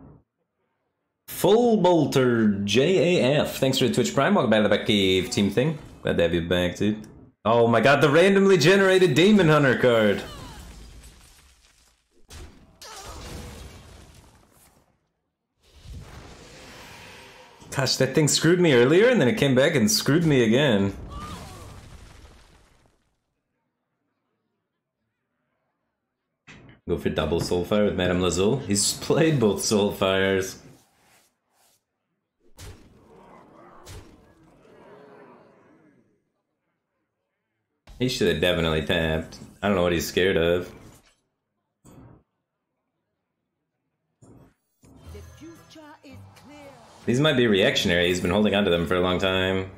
[SPEAKER 1] Full Bolter JAF. Thanks for the Twitch Prime. Welcome back to the back cave team thing. Glad to have you back, dude. Oh my god, the randomly generated Demon Hunter card. Gosh, that thing screwed me earlier and then it came back and screwed me again. Go for double Soulfire with Madame Lazul. He's played both Soulfires. He should have definitely tapped. I don't know what he's scared of.
[SPEAKER 3] The future is clear.
[SPEAKER 1] These might be reactionary. He's been holding on to them for a long time.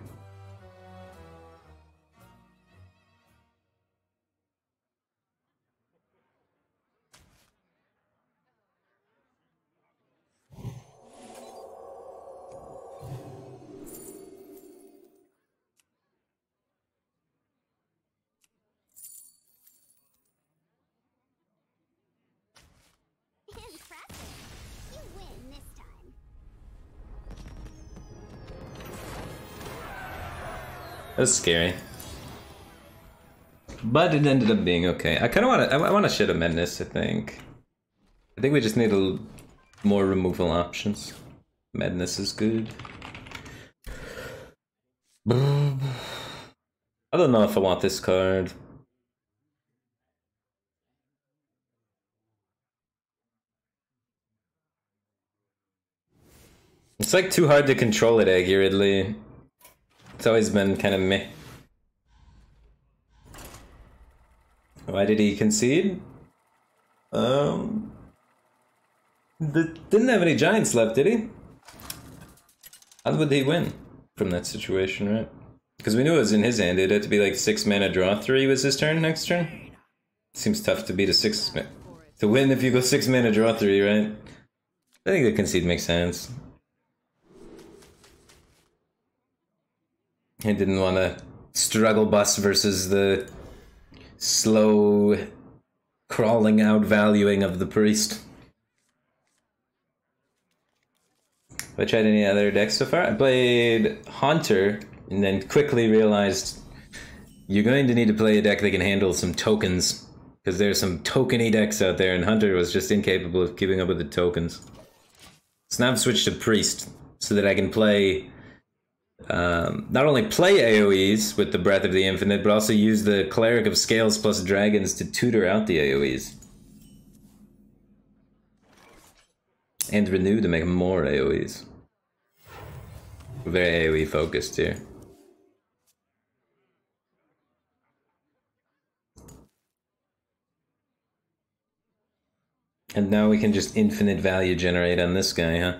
[SPEAKER 4] Impressive. You win this time.
[SPEAKER 1] That was scary. But it ended up being okay. I kind of want to. I want to Shadow Madness. I think we just need more removal options. Madness is good. I don't know if I want this card. It's like too hard to control it accurately. It's always been kind of meh. Why did he concede? Didn't have any giants left, did he? How would he win from that situation, right? Because we knew it was in his hand. It had to be like 6 mana draw 3 was his turn next turn. Seems tough to beat a 6 to win if you go 6 mana draw 3, right? I think the concede makes sense. He didn't want to struggle bus versus the slow crawling out valuing of the priest. Have I tried any other decks so far? I played Haunter and then quickly realized you're going to need to play a deck that can handle some tokens, because there's some tokeny decks out there and Hunter was just incapable of keeping up with the tokens. So now I've switched to Priest so that I can play not only play AoEs with the Breath of the Infinite, but also use the Cleric of Scales plus Dragons to tutor out the AoEs. And Renew to make more AoEs. We're very AoE focused here. And now we can just infinite value generate on this guy, huh?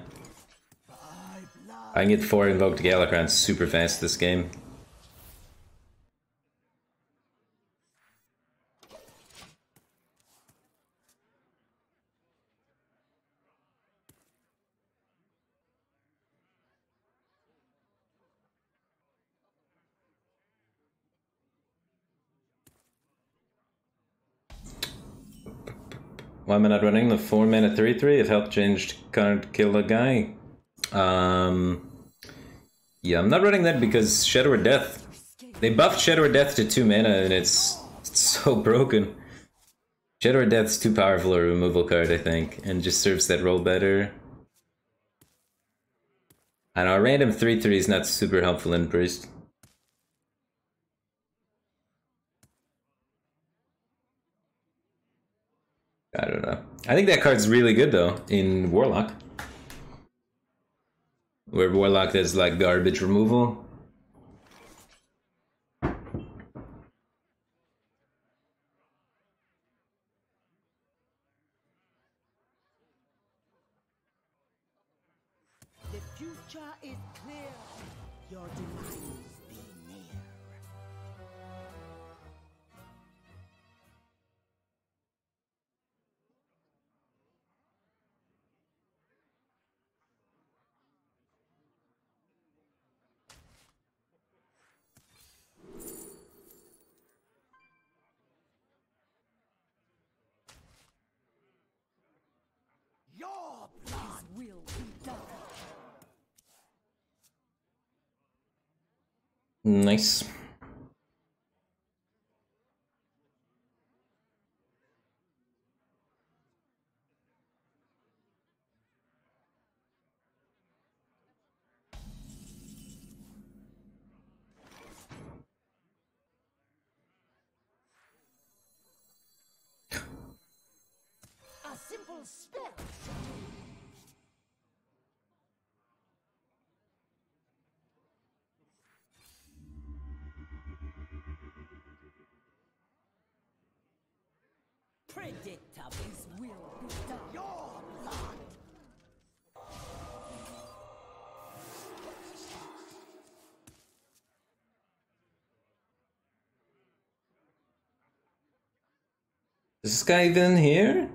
[SPEAKER 1] I can get 4 invoked Galakron super fast this game. Why am I not running the 4 mana 3/3? If health changed can't kill a guy. Yeah, I'm not running that because Shadow or Death. They buffed Shadow or Death to 2 mana and it's so broken. Shadow or Death's too powerful a removal card, I think, and just serves that role better. I know, a random 3/3 is not super helpful in Priest. I don't know. I think that card's really good though in Warlock. Where Warlock does like garbage removal.
[SPEAKER 3] The future is clear. Your demise be near.
[SPEAKER 7] Your blood will be done.
[SPEAKER 1] Nice.
[SPEAKER 7] A simple spell. Predictable. His will be done. Your blood.
[SPEAKER 1] Is this guy even here?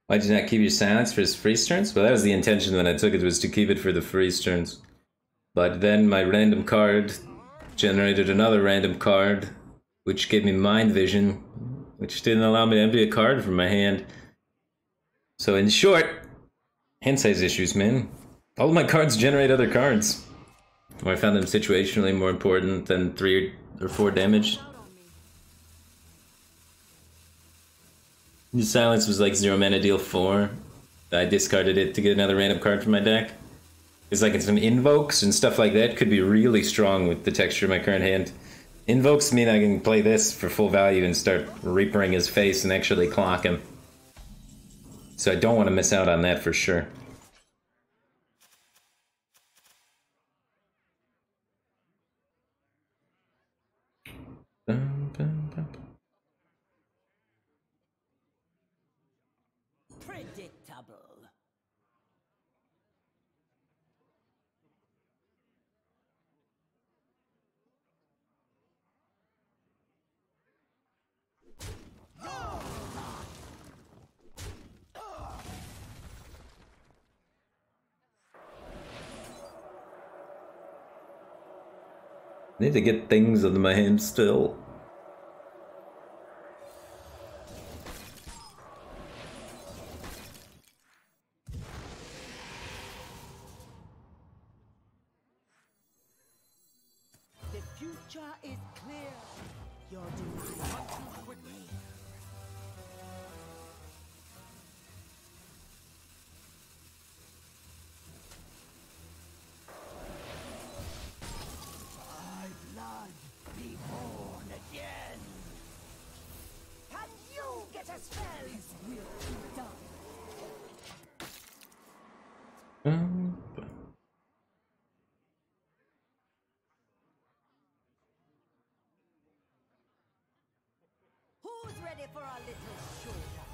[SPEAKER 1] Why did you not keep your silence for his freeze turns? Well, that was the intention when I took it, was to keep it for the freeze turns. But then my random card generated another random card, which gave me mind vision, which didn't allow me to empty a card from my hand. So in short, hand size issues, man. All of my cards generate other cards. Or I found them situationally more important than 3 or 4 damage. The silence was like 0 mana, deal 4. I discarded it to get another random card from my deck. It's like some invokes and stuff like that could be really strong with the texture of my current hand. Invokes mean I can play this for full value and start reapering his face and actually clock him. So I don't want to miss out on that for sure.
[SPEAKER 3] Predictable.
[SPEAKER 1] I need to get things into my hand still.
[SPEAKER 3] The future is clear. Your demise quickly. My blood be born again. Can you get a spell? His will be done. Who's ready for a little showdown?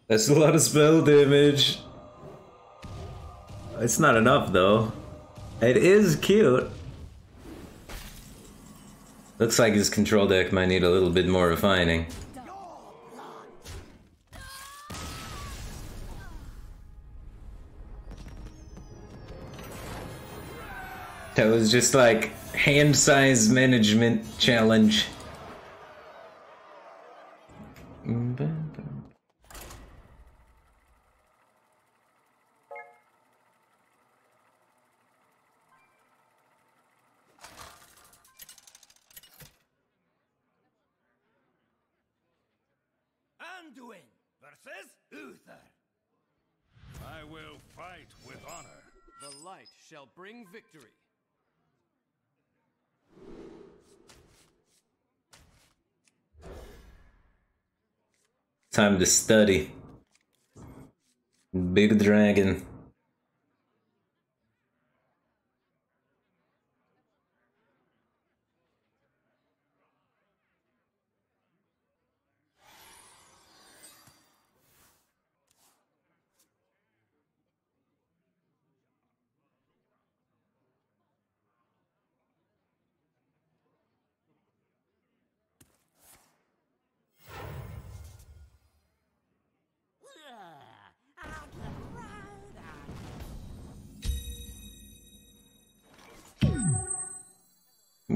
[SPEAKER 1] That's a lot of spell damage. It's not enough though. It is cute. Looks like his control deck might need a little bit more refining. That was just like hand size management challenge.
[SPEAKER 2] Anduin versus Uther.
[SPEAKER 5] I will fight with honor.
[SPEAKER 6] The light shall bring victory.
[SPEAKER 1] Time to study. Big dragon.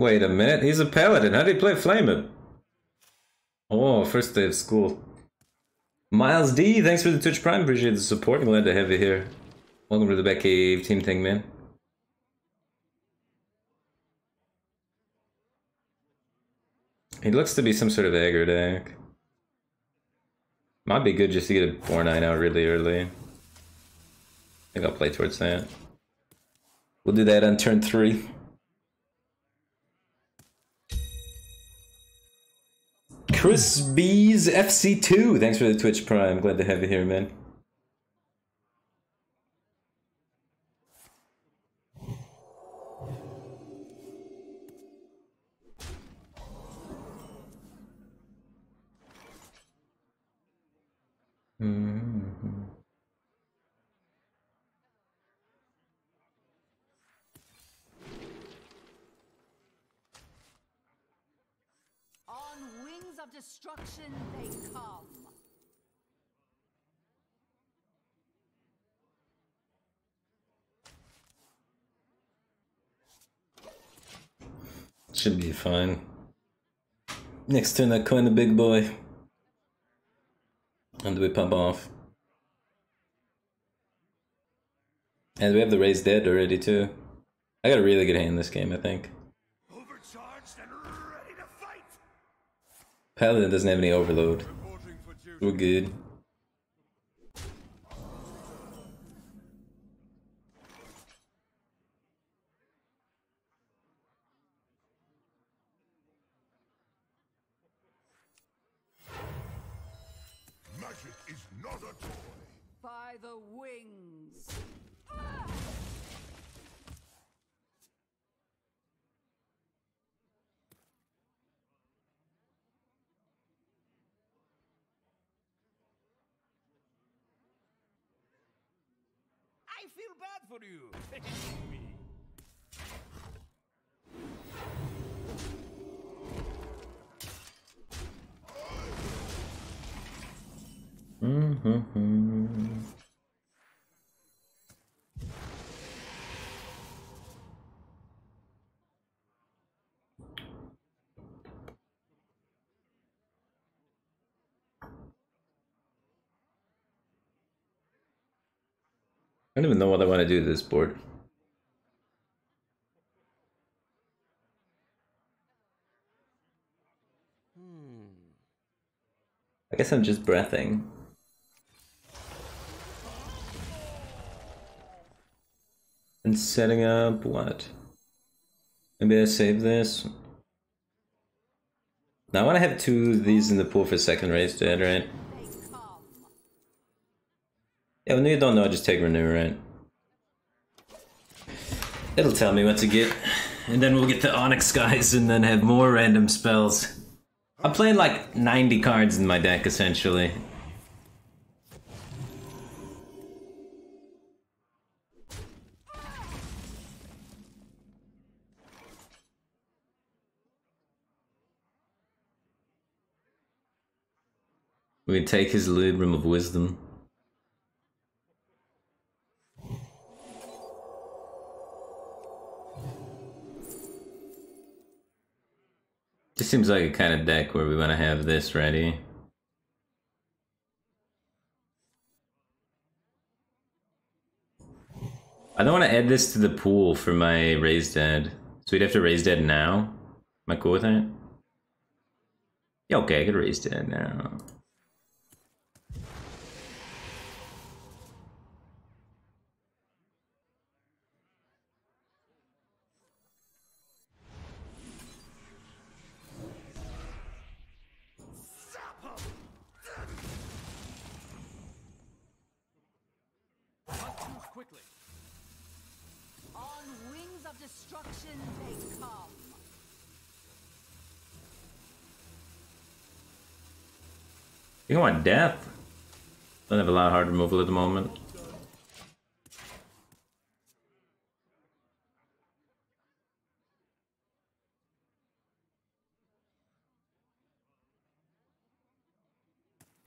[SPEAKER 1] Wait a minute, he's a paladin. How do you play Flame It? Oh, first day of school. Miles D, thanks for the Twitch Prime. Appreciate the support. Glad to have you here. Welcome to the Batcave team thing, man. He looks to be some sort of aggro deck. Might be good just to get a 4-9 out really early. I think I'll play towards that. We'll do that on turn 3. Chris B's FC2, thanks for the Twitch Prime. Glad to have you here, man.
[SPEAKER 7] On wings of destruction they come.
[SPEAKER 1] Should be fine. Next turn, I coin the big boy. And we pump off. And we have the raised dead already too. I got a really good hand in this game, I think.
[SPEAKER 2] Overcharged and ready to fight.
[SPEAKER 1] Paladin doesn't have any overload.
[SPEAKER 2] Reporting for duty.
[SPEAKER 1] We're good.
[SPEAKER 5] Magic is not a toy.
[SPEAKER 7] By the wings.
[SPEAKER 2] I feel bad for you.
[SPEAKER 1] I don't even know what I want to do to this board. I guess I'm just breathing. And setting up what? Maybe I save this. Now I want to have 2 of these in the pool for second race dead, right?
[SPEAKER 7] They come.
[SPEAKER 1] Yeah, when you don't know, just take renew, right? It'll tell me what to get. And then we'll get the Onyx guys and then have more random spells. I'm playing like 90 cards in my deck, essentially. We can take his Librum of Wisdom. This seems like a kind of deck where we want to have this ready. I don't want to add this to the pool for my Raised Dead. So we'd have to Raise Dead now? Am I cool with that? Yeah, okay, I could Raise Dead now.
[SPEAKER 2] Quickly.
[SPEAKER 7] On wings of destruction they come.
[SPEAKER 1] You want death? Don't have a lot of hard removal at the moment.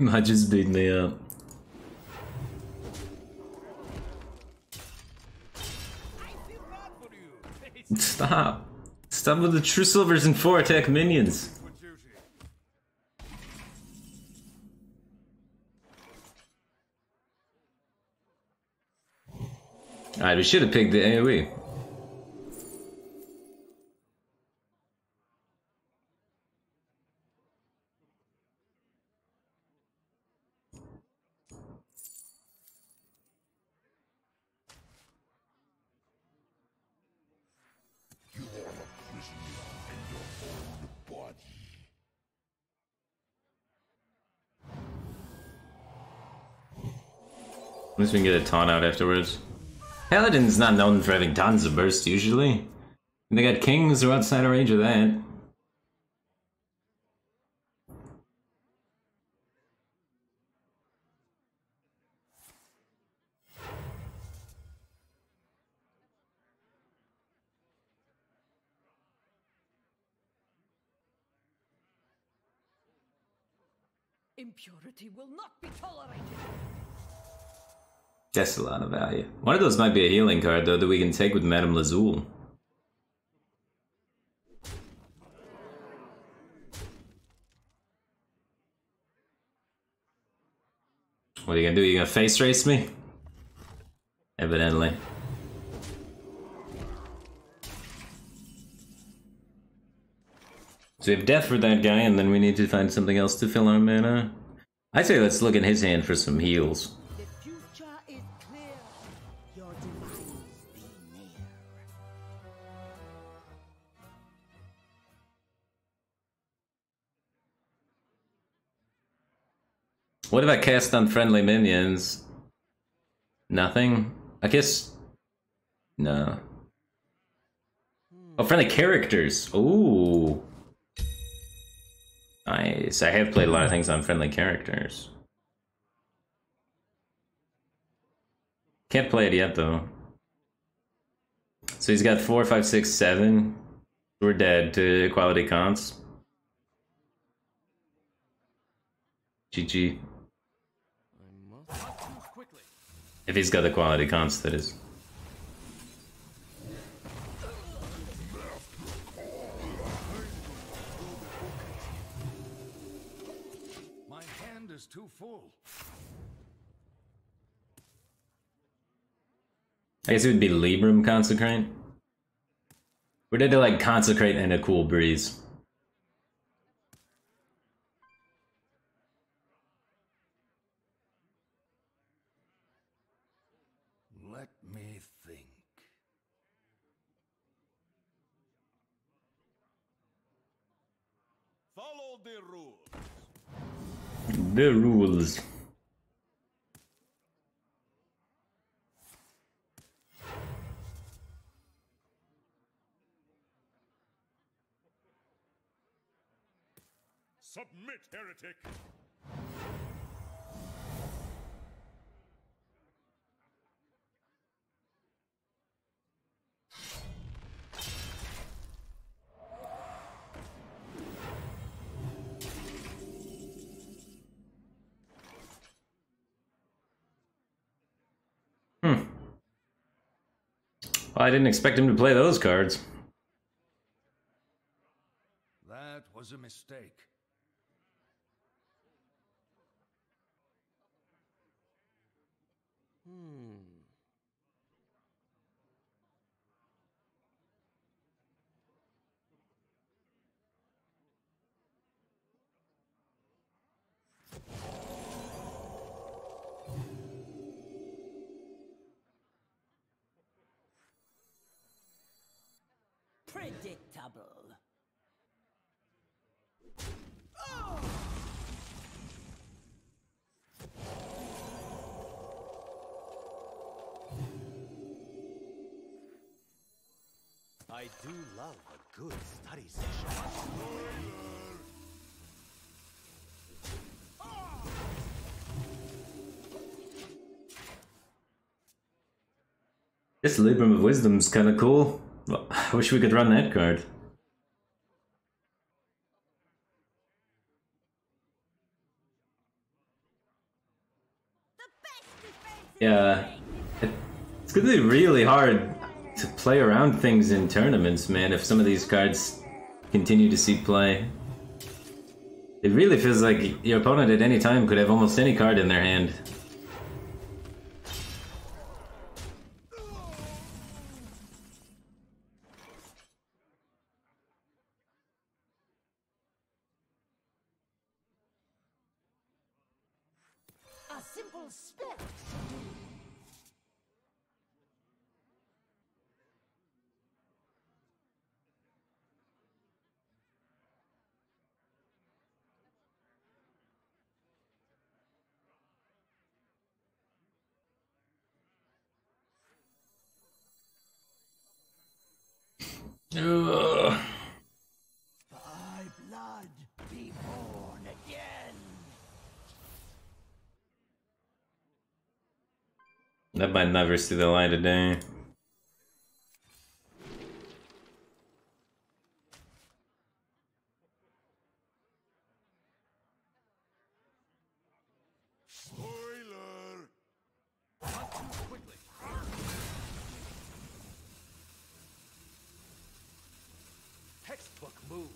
[SPEAKER 1] I just beat me up. Stop with the true silvers and 4 attack minions.
[SPEAKER 2] For duty.
[SPEAKER 1] Alright, we should have picked the AoE. At least we can get a taunt out afterwards. Paladin's not known for having tons of burst usually. And they got kings who are outside of range of that.
[SPEAKER 7] Impurity will not be tolerated.
[SPEAKER 1] That's a lot of value. One of those might be a healing card though that we can take with Madame Lazul. What are you gonna do? You gonna face race me? Evidently. So we have death for that guy, and then we need to find something else to fill our mana. I'd say let's look in his hand for some heals.
[SPEAKER 3] The future is clear. Your demise be near.
[SPEAKER 1] What if I cast on friendly minions? Nothing? I guess... No. Oh, friendly characters! Ooh! Nice. I have played a lot of things on friendly characters. Can't play it yet, though. So he's got 4, 5, 6, 7. We're dead to quality cons. GG. If he's got the quality cons, that is.
[SPEAKER 2] My hand is too full.
[SPEAKER 1] I guess it would be Libram Consecrate. We're dead to like Consecrate and a Cool Breeze.
[SPEAKER 2] Let me think. Follow the rules.
[SPEAKER 1] The rules.
[SPEAKER 5] Submit, heretic!
[SPEAKER 1] Well, I didn't expect him to play those cards.
[SPEAKER 2] That was a mistake.
[SPEAKER 3] Predictable.
[SPEAKER 8] I do love a good study session.
[SPEAKER 1] This Libram of Wisdom's kind of cool. Well, I wish we could run that card. Yeah, it's gonna be really hard. to play around things in tournaments, man, if some of these cards continue to see play. It really feels like your opponent at any time could have almost any card in their hand.
[SPEAKER 3] A simple spell should do.
[SPEAKER 1] Ugh.
[SPEAKER 3] By blood, be born again.
[SPEAKER 1] That might never see the light of day.
[SPEAKER 5] Spoiler!
[SPEAKER 6] Not too quickly.
[SPEAKER 8] Textbook move.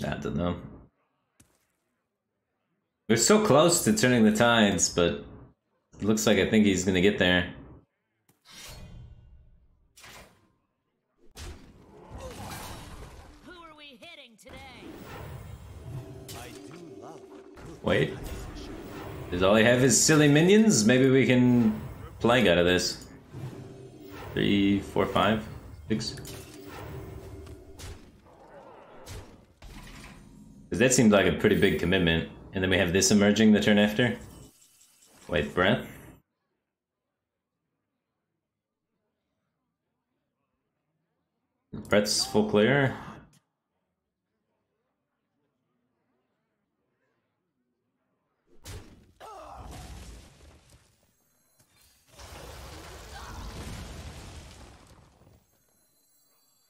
[SPEAKER 1] I don't know. We're so close to turning the tides, but it looks like I think he's gonna get there.
[SPEAKER 4] Who are we hitting today?
[SPEAKER 8] I do love a good
[SPEAKER 1] Wait.
[SPEAKER 8] study session.
[SPEAKER 1] Does all he have his silly minions? Maybe we can plank out of this. 3, 4, 5, 6. Because that seemed like a pretty big commitment. And then we have this emerging the turn after. Wait, breath? Breath's full clear.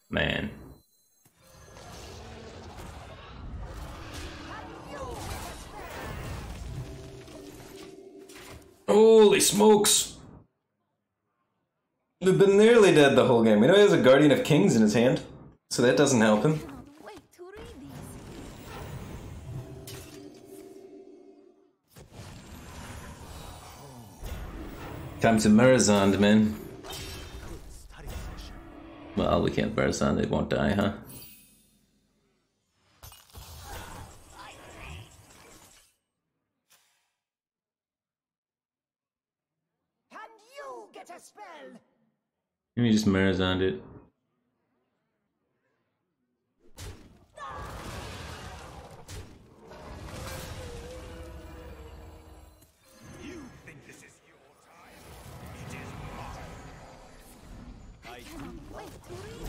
[SPEAKER 1] Man. Holy smokes! We've been nearly dead the whole game. We know he has a Guardian of Kings in his hand, so that doesn't help him.
[SPEAKER 4] Cannot wait to read these.
[SPEAKER 1] Time to Murazond, man.
[SPEAKER 8] Good study session.
[SPEAKER 1] Well, we can't Murazond, it won't die, huh?
[SPEAKER 3] Can you get a spell?
[SPEAKER 1] Let me just Murazond it.
[SPEAKER 2] You think this is your time? It is mine.
[SPEAKER 8] I do
[SPEAKER 4] Wait to read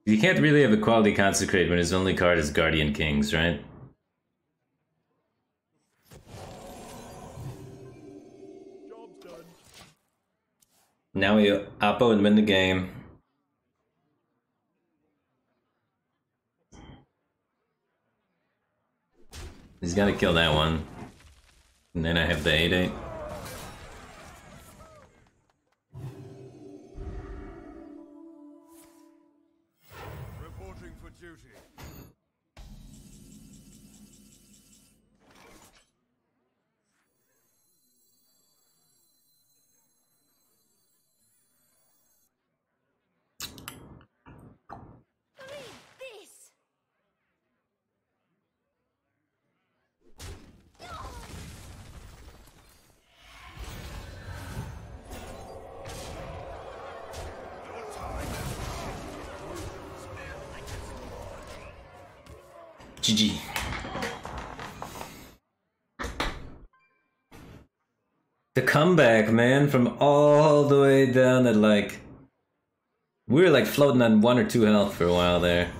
[SPEAKER 1] You can't really have a quality Consecrate when his only card is Guardian Kings, right?
[SPEAKER 5] Job's done.
[SPEAKER 1] Now we Oppo and win the game. He's gotta kill that one. And then I have the 8-8.
[SPEAKER 5] Reporting for duty.
[SPEAKER 4] this.
[SPEAKER 1] GG. The comeback, man, from all the way down at like... We were like floating on 1 or 2 health for a while there.